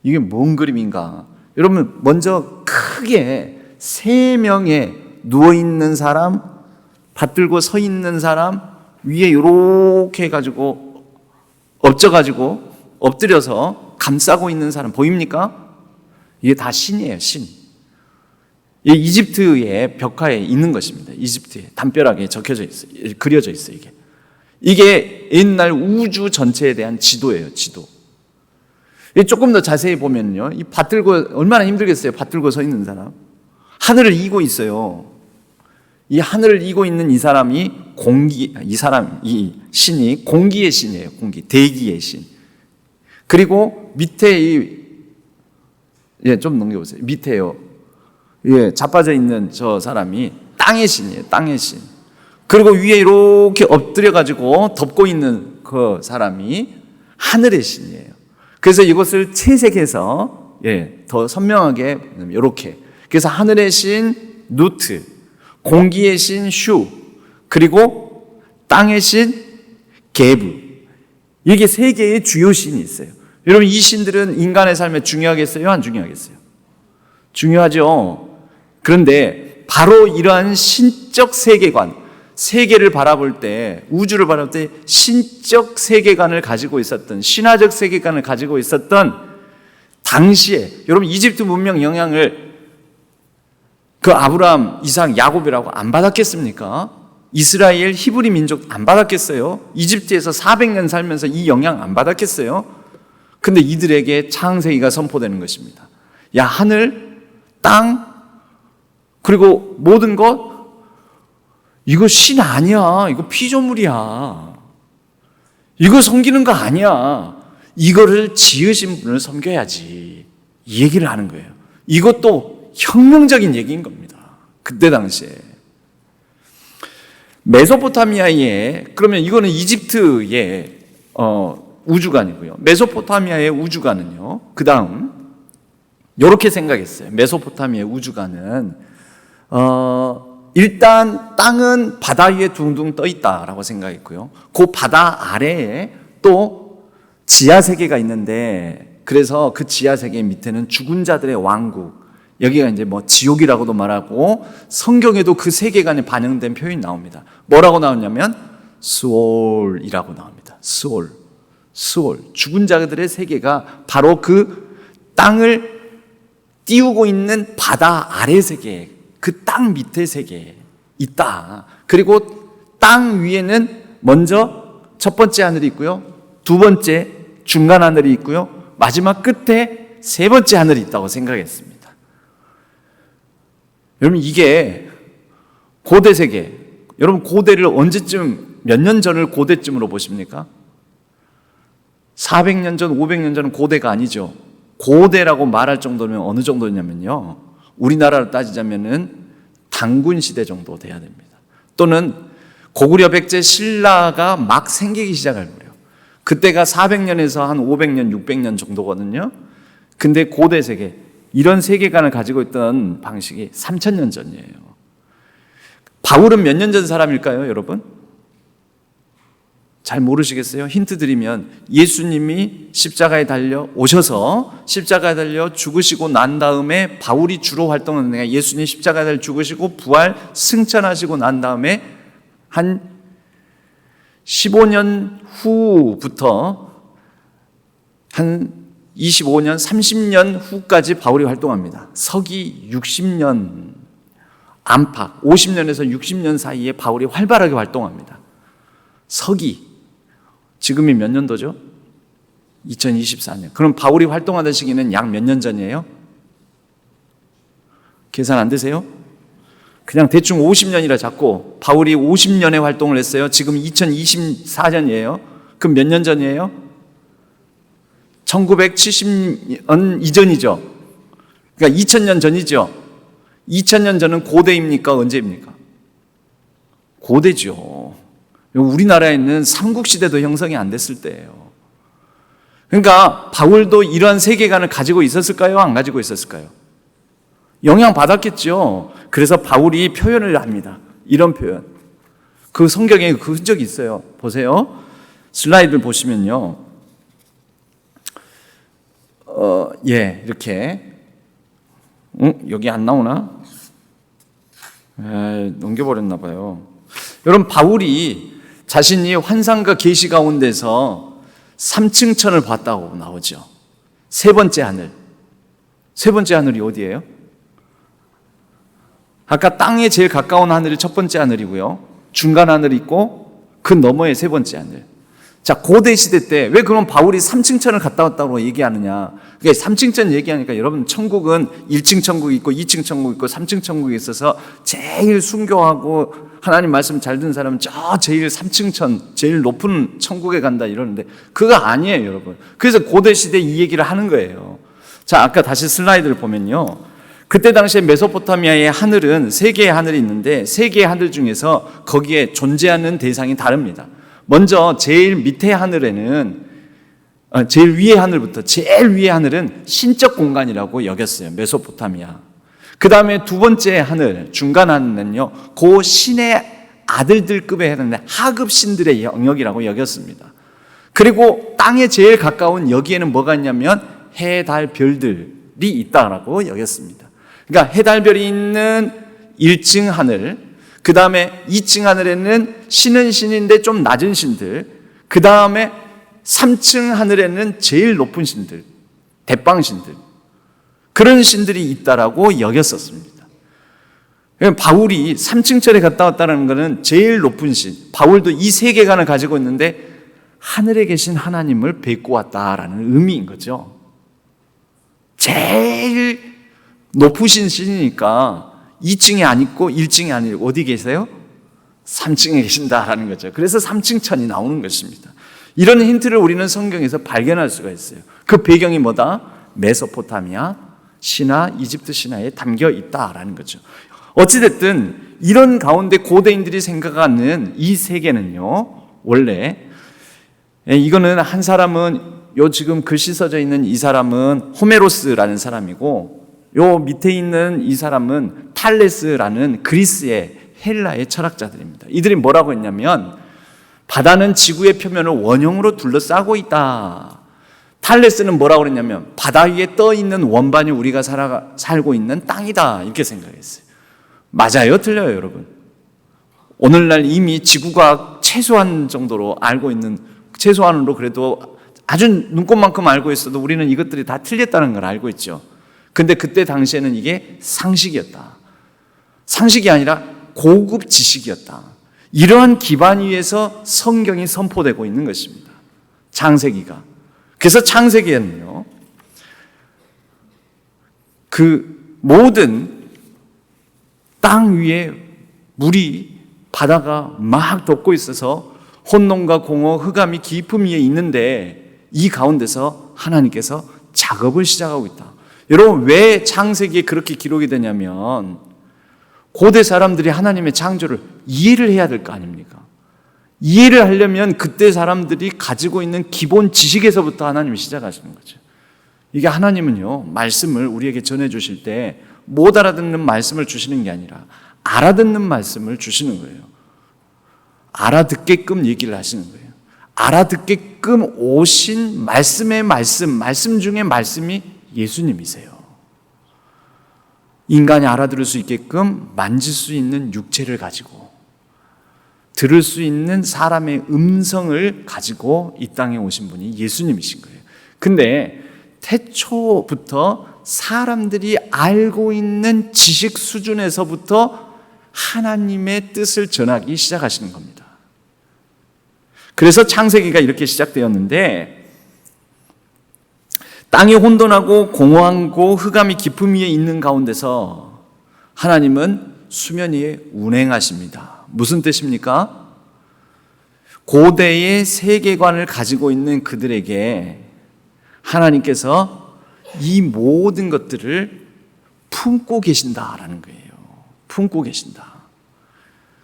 이게 뭔 그림인가? 여러분, 먼저 크게 3명의 누워있는 사람, 받들고 서 있는 사람, 위에 이렇게 해가지고 엎져가지고 엎드려서 감싸고 있는 사람 보입니까? 이게 다 신이에요, 신. 이 이집트의 벽화에 있는 것입니다. 이집트에 담벼락에 적혀져 있어요. 그려져 있어요, 이게. 이게 옛날 우주 전체에 대한 지도예요, 지도. 조금 더 자세히 보면요, 이 받들고 얼마나 힘들겠어요, 받들고 서 있는 사람. 하늘을 이고 있어요. 이 하늘을 이고 있는 이 사람이 이 신이 공기의 신이에요. 공기, 대기의 신. 그리고 밑에 좀 넘겨보세요. 밑에요. 자빠져 있는 저 사람이 땅의 신이에요. 땅의 신. 그리고 위에 이렇게 엎드려가지고 덮고 있는 그 사람이 하늘의 신이에요. 그래서 이것을 채색해서 더 선명하게 이렇게. 그래서 하늘의 신 누트, 공기의 신 슈, 그리고 땅의 신 게브. 이게 3개의 주요 신이 있어요. 여러분, 이 신들은 인간의 삶에 중요하겠어요? 안 중요하겠어요? 중요하죠. 그런데 바로 이러한 신적 세계관, 세계를 바라볼 때, 우주를 바라볼 때 신적 세계관을 가지고 있었던, 신화적 세계관을 가지고 있었던 당시에, 여러분, 이집트 문명 영향을 그 아브라함, 이삭, 야곱이라고 안 받았겠습니까? 이스라엘, 히브리 민족 안 받았겠어요? 이집트에서 400년 살면서 이 영향 안 받았겠어요? 근데 이들에게 창세기가 선포되는 것입니다. 야, 하늘, 땅, 그리고 모든 것, 이거 신 아니야. 이거 피조물이야. 이거 섬기는 거 아니야. 이거를 지으신 분을 섬겨야지. 이 얘기를 하는 거예요. 이것도 혁명적인 얘기인 겁니다. 그때 당시에. 메소포타미아에, 그러면 이거는 이집트의 우주관이고요. 메소포타미아의 우주관은요, 그 다음 이렇게 생각했어요. 메소포타미아의 우주관은 일단 땅은 바다 위에 둥둥 떠 있다라고 생각했고요. 그 바다 아래에 또 지하 세계가 있는데, 그래서 그 지하 세계 밑에는 죽은 자들의 왕국, 여기가 이제 뭐 지옥이라고도 말하고, 성경에도 그 세계관에 반영된 표현이 나옵니다. 뭐라고 나오냐면 스올이라고 나옵니다. 스올. 죽은 자들의 세계가 바로 그 땅을 띄우고 있는 바다 아래 세계, 그 땅 밑에 세계에 있다. 그리고 땅 위에는 먼저 첫 번째 하늘이 있고요, 두 번째 중간 하늘이 있고요, 마지막 끝에 세 번째 하늘이 있다고 생각했습니다. 여러분, 이게 고대 세계, 여러분 고대를 언제쯤, 몇 년 전을 고대쯤으로 보십니까? 400년 전, 500년 전은 고대가 아니죠. 고대라고 말할 정도면 어느 정도냐면요, 우리나라로 따지자면은 단군 시대 정도 돼야 됩니다. 또는 고구려 백제 신라가 막 생기기 시작할 무렵, 그때가 400년에서 한 500년, 600년 정도거든요. 근데 고대 세계, 이런 세계관을 가지고 있던 방식이 3000년 전이에요. 바울은 몇 년 전 사람일까요, 여러분? 잘 모르시겠어요? 힌트 드리면, 예수님이 십자가에 달려 오셔서 십자가에 달려 죽으시고 난 다음에 바울이 주로 활동하는 데가, 예수님 십자가에 달려 죽으시고 부활 승천하시고 난 다음에 한 15년 후부터 한 25년, 30년 후까지 바울이 활동합니다. 서기 60년 안팎, 50년에서 60년 사이에 바울이 활발하게 활동합니다. 서기, 지금이 몇 년도죠? 2024년. 그럼 바울이 활동하던 시기는 약 몇 년 전이에요? 계산 안 되세요? 그냥 대충 50년이라 잡고 바울이 50년에 활동을 했어요. 지금 2024년이에요. 그럼 몇 년 전이에요? 1970년 이전이죠. 그러니까 2000년 전이죠. 2000년 전은 고대입니까? 언제입니까? 고대죠. 우리나라에는 삼국시대도 형성이 안 됐을 때예요. 그러니까 바울도 이러한 세계관을 가지고 있었을까요? 안 가지고 있었을까요? 영향 받았겠죠. 그래서 바울이 표현을 합니다. 이런 표현. 그 성경에 그 흔적이 있어요. 보세요. 슬라이드 보시면요. 이렇게. 여기 안 나오나? 넘겨버렸나 봐요. 여러분, 바울이 자신이 환상과 계시 가운데서 3층 천을 봤다고 나오죠. 세 번째 하늘. 세 번째 하늘이 어디예요? 아까 땅에 제일 가까운 하늘이 첫 번째 하늘이고요. 중간 하늘이 있고 그 너머에 세 번째 하늘. 자, 고대 시대 때 왜 그럼 바울이 3층 천을 갔다 왔다고 얘기하느냐? 그게 3층 천 얘기하니까 여러분, 천국은 1층 천국이 있고 2층 천국이 있고 3층 천국이 있어서 제일 순교하고 하나님 말씀 잘 듣는 사람은 저 제일 3층 천, 제일 높은 천국에 간다 이러는데 그거 아니에요, 여러분. 그래서 고대 시대 이 얘기를 하는 거예요. 자, 아까 다시 슬라이드를 보면요. 그때 당시에 메소포타미아의 하늘은 세 개의 하늘이 있는데 세 개의 하늘 중에서 거기에 존재하는 대상이 다릅니다. 먼저 제일 밑에 하늘에는 제일 위의 하늘부터 제일 위의 하늘은 신적 공간이라고 여겼어요. 메소포타미아. 그 다음에 두 번째 하늘, 중간 하늘은요, 그 신의 아들들급에 해당되는 하급 신들의 영역이라고 여겼습니다. 그리고 땅에 제일 가까운 여기에는 뭐가 있냐면 해, 달, 별들이 있다라고 여겼습니다. 그러니까 해, 달, 별이 있는 1층 하늘, 그 다음에 2층 하늘에는 신은 신인데 좀 낮은 신들, 그 다음에 3층 하늘에는 제일 높은 신들, 대빵신들, 그런 신들이 있다라고 여겼었습니다. 바울이 3층 절에 갔다 왔다는 것은 제일 높은 신, 바울도 이 세계관을 가지고 있는데 하늘에 계신 하나님을 뵙고 왔다라는 의미인 거죠. 제일 높으신 신이니까 2층에 안 있고 1층에 아니고 어디 계세요? 3층에 계신다라는 거죠. 그래서 3층 천이 나오는 것입니다. 이런 힌트를 우리는 성경에서 발견할 수가 있어요. 그 배경이 뭐다? 메소포타미아 신화, 이집트 신화에 담겨 있다라는 거죠. 어찌됐든 이런 가운데 고대인들이 생각하는 이 세계는요, 원래 이거는 한 사람은 요 지금 글씨 써져 있는 이 사람은 호메로스라는 사람이고, 요 밑에 있는 이 사람은 탈레스라는 그리스의 헬라의 철학자들입니다. 이들이 뭐라고 했냐면 바다는 지구의 표면을 원형으로 둘러싸고 있다. 탈레스는 뭐라고 그랬냐면 바다 위에 떠 있는 원반이 우리가 살고 있는 땅이다, 이렇게 생각했어요. 맞아요, 틀려요, 여러분? 오늘날 이미 지구과학 최소한 정도로 알고 있는, 최소한으로 그래도 아주 눈꼽만큼 알고 있어도 우리는 이것들이 다 틀렸다는 걸 알고 있죠. 근데 그때 당시에는 이게 상식이었다. 상식이 아니라 고급 지식이었다. 이러한 기반 위에서 성경이 선포되고 있는 것입니다. 창세기가. 그래서 창세기에는요, 그 모든 땅 위에 물이, 바다가 막 덮고 있어서 혼돈과 공허, 흑암이 깊음 위에 있는데 이 가운데서 하나님께서 작업을 시작하고 있다. 여러분, 왜 창세기에 그렇게 기록이 되냐면 고대 사람들이 하나님의 창조를 이해를 해야 될 거 아닙니까? 이해를 하려면 그때 사람들이 가지고 있는 기본 지식에서부터 하나님이 시작하시는 거죠. 이게 하나님은요, 말씀을 우리에게 전해주실 때 못 알아듣는 말씀을 주시는 게 아니라 알아듣는 말씀을 주시는 거예요. 알아듣게끔 얘기를 하시는 거예요. 알아듣게끔 오신 말씀의 말씀 중에 말씀이 예수님이세요. 인간이 알아들을 수 있게끔 만질 수 있는 육체를 가지고 들을 수 있는 사람의 음성을 가지고 이 땅에 오신 분이 예수님이신 거예요. 근데 태초부터 사람들이 알고 있는 지식 수준에서부터 하나님의 뜻을 전하기 시작하시는 겁니다. 그래서 창세기가 이렇게 시작되었는데, 땅이 혼돈하고 공허하고 흑암이 깊음 위에 있는 가운데서 하나님은 수면 위에 운행하십니다. 무슨 뜻입니까? 고대의 세계관을 가지고 있는 그들에게 하나님께서 이 모든 것들을 품고 계신다라는 거예요. 품고 계신다.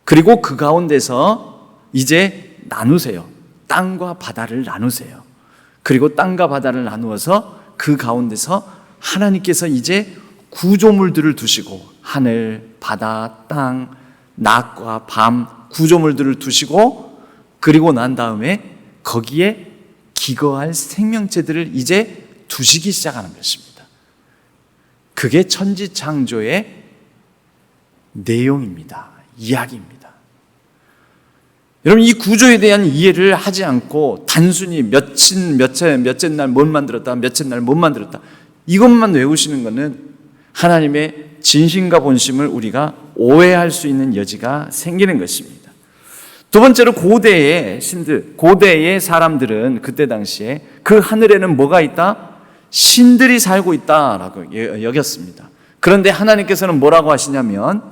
그리고 그 가운데서 이제 나누세요. 땅과 바다를 나누세요. 그리고 땅과 바다를 나누어서 그 가운데서 하나님께서 이제 구조물들을 두시고 하늘, 바다, 땅, 낮과 밤 구조물들을 두시고 그리고 난 다음에 거기에 기거할 생명체들을 이제 두시기 시작하는 것입니다. 그게 천지창조의 내용입니다. 이야기입니다. 여러분, 이 구조에 대한 이해를 하지 않고 단순히 몇째 날 뭘 만들었다, 몇째 날 못 만들었다, 이것만 외우시는 것은 하나님의 진심과 본심을 우리가 오해할 수 있는 여지가 생기는 것입니다. 두 번째로 고대의 신들, 고대의 사람들은 그때 당시에 그 하늘에는 뭐가 있다? 신들이 살고 있다라고 여겼습니다. 그런데 하나님께서는 뭐라고 하시냐면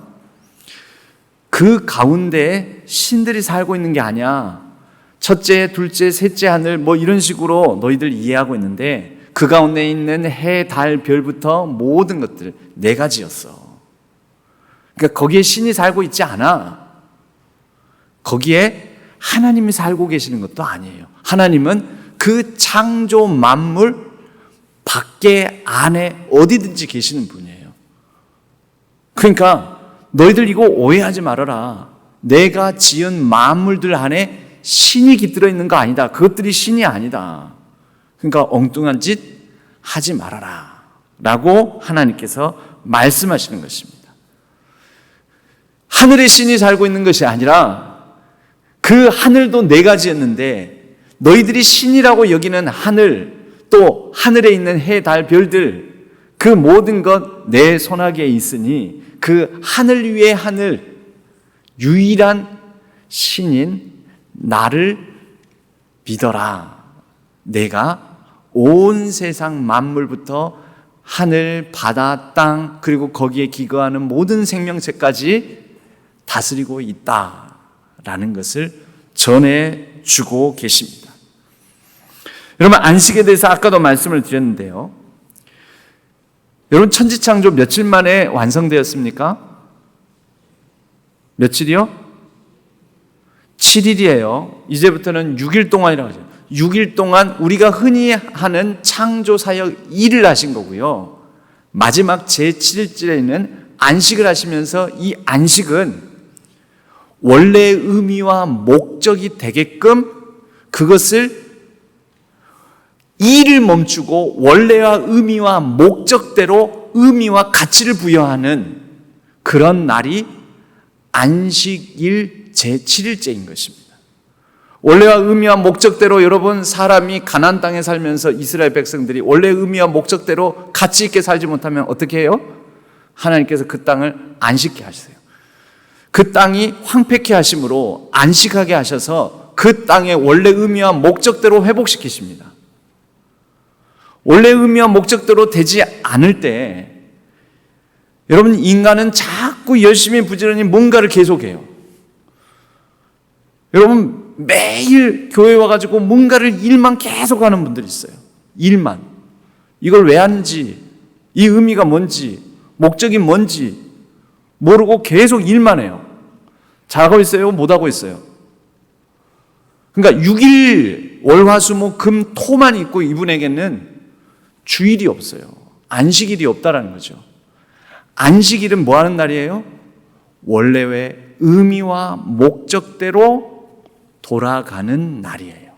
그 가운데 신들이 살고 있는 게 아니야. 첫째, 둘째, 셋째 하늘 뭐 이런 식으로 너희들 이해하고 있는데 그 가운데 있는 해, 달, 별부터 모든 것들 내가 지었어. 그러니까 거기에 신이 살고 있지 않아. 거기에 하나님이 살고 계시는 것도 아니에요. 하나님은 그 창조 만물 밖에 안에 어디든지 계시는 분이에요. 그러니까 너희들 이거 오해하지 말아라. 내가 지은 만물들 안에 신이 깃들어 있는 거 아니다. 그것들이 신이 아니다. 그러니까 엉뚱한 짓 하지 말아라 라고 하나님께서 말씀하시는 것입니다. 하늘에 신이 살고 있는 것이 아니라 그 하늘도 내가 지었는데 너희들이 신이라고 여기는 하늘, 또 하늘에 있는 해, 달, 별들 그 모든 것 내 손아귀에 있으니 그 하늘 위의 하늘 유일한 신인 나를 믿어라. 내가 온 세상 만물부터 하늘, 바다, 땅 그리고 거기에 기거하는 모든 생명체까지 다스리고 있다라는 것을 전해주고 계십니다. 여러분, 안식에 대해서 아까도 말씀을 드렸는데요. 여러분, 천지창조 며칠 만에 완성되었습니까? 며칠이요? 7일이에요. 이제부터는 6일 동안이라고 하죠. 6일 동안 우리가 흔히 하는 창조사역 일을 하신 거고요. 마지막 제7일째에는 안식을 하시면서 이 안식은 원래의 의미와 목적이 되게끔 그것을 일을 멈추고 원래와 의미와 목적대로 의미와 가치를 부여하는 그런 날이 안식일 제7일째인 것입니다. 원래와 의미와 목적대로 여러분 사람이 가나안 땅에 살면서 이스라엘 백성들이 원래의 의미와 목적대로 가치 있게 살지 못하면 어떻게 해요? 하나님께서 그 땅을 안식케 하세요. 그 땅이 황폐케 하심으로 안식하게 하셔서 그 땅의 원래 의미와 목적대로 회복시키십니다. 원래 의미와 목적대로 되지 않을 때 여러분 인간은 자꾸 열심히 부지런히 뭔가를 계속해요. 여러분 매일 교회 와가지고 뭔가를 일만 계속하는 분들이 있어요. 일만. 이걸 왜 하는지, 이 의미가 뭔지, 목적이 뭔지 모르고 계속 일만 해요. 잘하고 있어요? 못하고 있어요? 그러니까 6일 월화수목 금 토만 있고 이분에게는 주일이 없어요. 안식일이 없다라는 거죠. 안식일은 뭐 하는 날이에요? 원래의 의미와 목적대로 돌아가는 날이에요.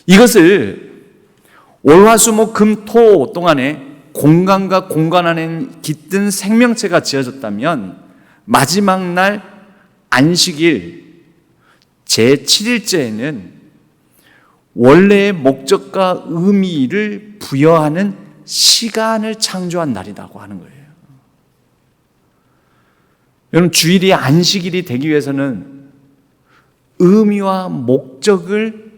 이것을 월화수목 금 토 동안에 공간과 공간 안에 깃든 생명체가 지어졌다면 마지막 날 안식일 제7일째에는 원래의 목적과 의미를 부여하는 시간을 창조한 날이라고 하는 거예요. 여러분, 주일이 안식일이 되기 위해서는 의미와 목적을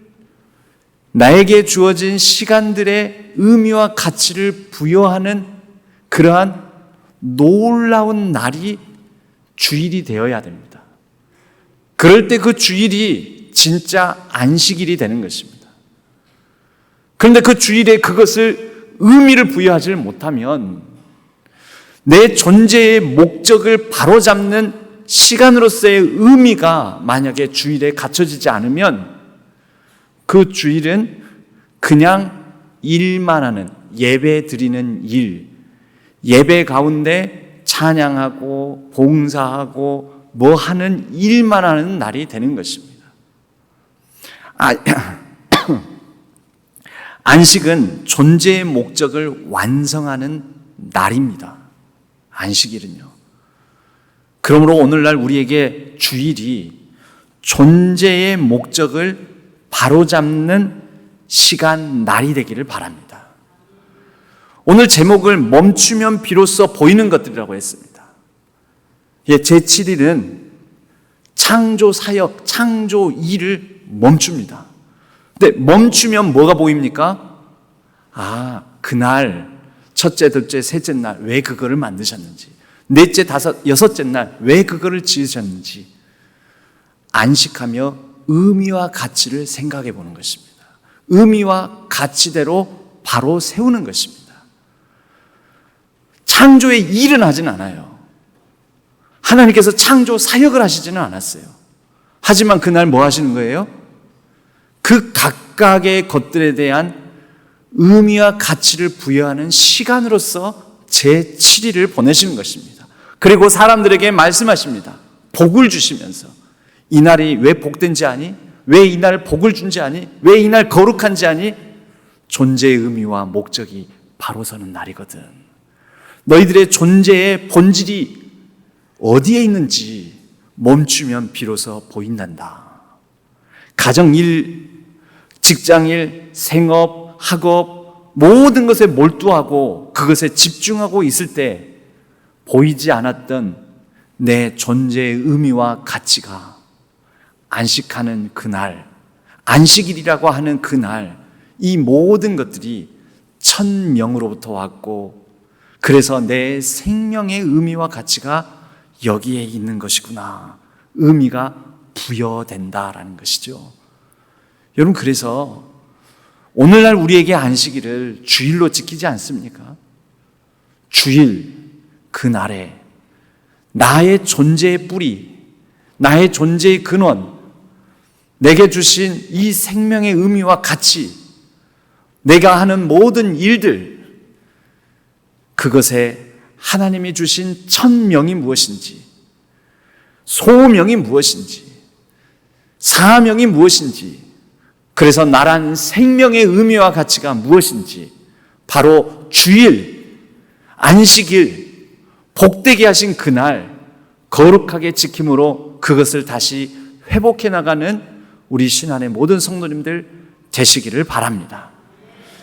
나에게 주어진 시간들의 의미와 가치를 부여하는 그러한 놀라운 날이 주일이 되어야 됩니다. 그럴 때 그 주일이 진짜 안식일이 되는 것입니다. 그런데 그 주일에 그것을 의미를 부여하지 못하면 내 존재의 목적을 바로잡는 시간으로서의 의미가 만약에 주일에 갖춰지지 않으면 그 주일은 그냥 일만 하는 예배 드리는 일, 예배 가운데 찬양하고 봉사하고 뭐 하는 일만 하는 날이 되는 것입니다. 안식은 존재의 목적을 완성하는 날입니다. 안식일은요. 그러므로 오늘날 우리에게 주일이 존재의 목적을 바로잡는 시간, 날이 되기를 바랍니다. 오늘 제목을 멈추면 비로소 보이는 것들이라고 했습니다. 제7일은 창조 사역, 창조 일을 멈춥니다. 근데 멈추면 뭐가 보입니까? 그날 첫째, 둘째, 셋째 날 왜 그거를 만드셨는지, 넷째, 다섯, 여섯째 날 왜 그거를 지으셨는지 안식하며 의미와 가치를 생각해 보는 것입니다. 의미와 가치대로 바로 세우는 것입니다. 창조의 일은 하진 않아요. 하나님께서 창조 사역을 하시지는 않았어요. 하지만 그날 뭐 하시는 거예요? 그 각각의 것들에 대한 의미와 가치를 부여하는 시간으로서 제7일을 보내시는 것입니다. 그리고 사람들에게 말씀하십니다. 복을 주시면서 이날이 왜 복된지 아니? 왜 이날 복을 준지 아니? 왜 이날 거룩한지 아니? 존재의 의미와 목적이 바로 서는 날이거든. 너희들의 존재의 본질이 어디에 있는지 멈추면 비로소 보인단다. 가정일, 직장일, 생업, 학업 모든 것에 몰두하고 그것에 집중하고 있을 때 보이지 않았던 내 존재의 의미와 가치가 안식하는 그날, 안식일이라고 하는 그날, 이 모든 것들이 천명으로부터 왔고 그래서 내 생명의 의미와 가치가 여기에 있는 것이구나. 의미가 부여된다라는 것이죠. 여러분, 그래서 오늘날 우리에게 안식일을 주일로 지키지 않습니까? 주일, 그날에 나의 존재의 뿌리, 나의 존재의 근원, 내게 주신 이 생명의 의미와 가치, 내가 하는 모든 일들, 그것에 하나님이 주신 천명이 무엇인지, 소명이 무엇인지, 사명이 무엇인지, 그래서 나란 생명의 의미와 가치가 무엇인지 바로 주일, 안식일, 복되게 하신 그날 거룩하게 지킴으로 그것을 다시 회복해 나가는 우리 신안의 모든 성도님들 되시기를 바랍니다.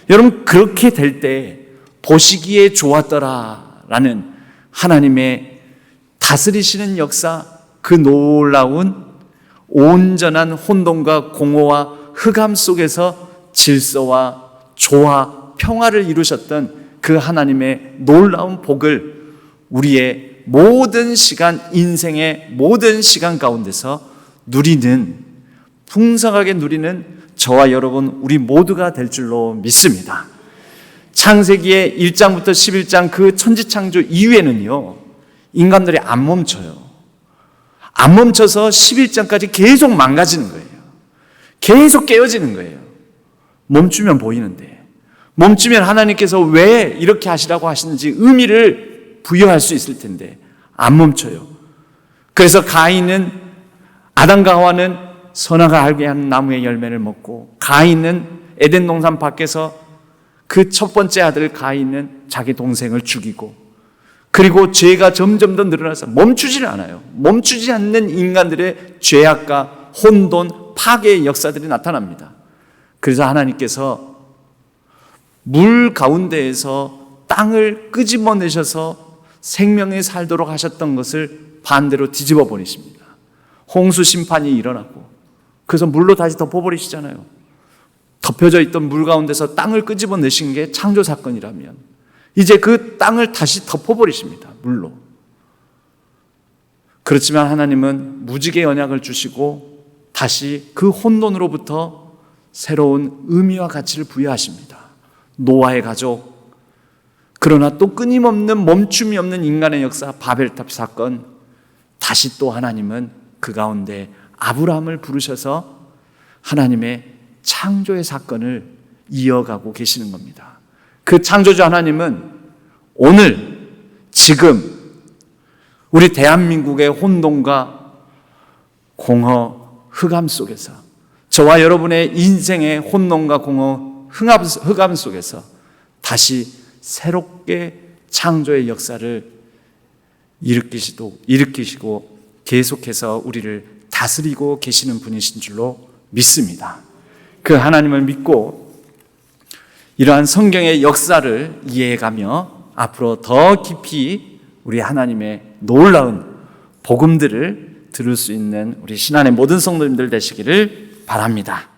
여러분, 그렇게 될 때 보시기에 좋았더라라는 하나님의 다스리시는 역사, 그 놀라운 온전한 혼돈과 공허와 흑암 속에서 질서와 조화, 평화를 이루셨던 그 하나님의 놀라운 복을 우리의 모든 시간, 인생의 모든 시간 가운데서 누리는, 풍성하게 누리는 저와 여러분 우리 모두가 될 줄로 믿습니다. 창세기의 1장부터 11장 그 천지창조 이후에는요, 인간들이 안 멈춰요. 안 멈춰서 11장까지 계속 망가지는 거예요. 계속 깨어지는 거예요. 멈추면 보이는데, 멈추면 하나님께서 왜 이렇게 하시라고 하시는지 의미를 부여할 수 있을 텐데 안 멈춰요. 그래서 가인은, 아담과 하와는 선악을 알게 하는 나무의 열매를 먹고, 가인은 에덴 동산 밖에서 그 첫 번째 아들 가인은 자기 동생을 죽이고, 그리고 죄가 점점 더 늘어나서 멈추지를 않아요. 멈추지 않는 인간들의 죄악과 혼돈, 파괴의 역사들이 나타납니다. 그래서 하나님께서 물 가운데에서 땅을 끄집어내셔서 생명이 살도록 하셨던 것을 반대로 뒤집어 버리십니다. 홍수 심판이 일어나고, 그래서 물로 다시 덮어버리시잖아요. 덮여져 있던 물 가운데서 땅을 끄집어내신 게 창조 사건이라면 이제 그 땅을 다시 덮어버리십니다. 물로. 그렇지만 하나님은 무지개 언약을 주시고 다시 그 혼돈으로부터 새로운 의미와 가치를 부여하십니다. 노아의 가족, 그러나 또 끊임없는 멈춤이 없는 인간의 역사, 바벨탑 사건, 다시 또 하나님은 그 가운데 아브라함을 부르셔서 하나님의 창조의 사건을 이어가고 계시는 겁니다. 그 창조주 하나님은 오늘 지금 우리 대한민국의 혼돈과 공허, 흑암 속에서, 저와 여러분의 인생의 혼돈과 공허, 흑암 속에서 다시 새롭게 창조의 역사를 일으키시고 계속해서 우리를 다스리고 계시는 분이신 줄로 믿습니다. 그 하나님을 믿고 이러한 성경의 역사를 이해해가며 앞으로 더 깊이 우리 하나님의 놀라운 복음들을 들을 수 있는 우리 신안의 모든 성도님들 되시기를 바랍니다.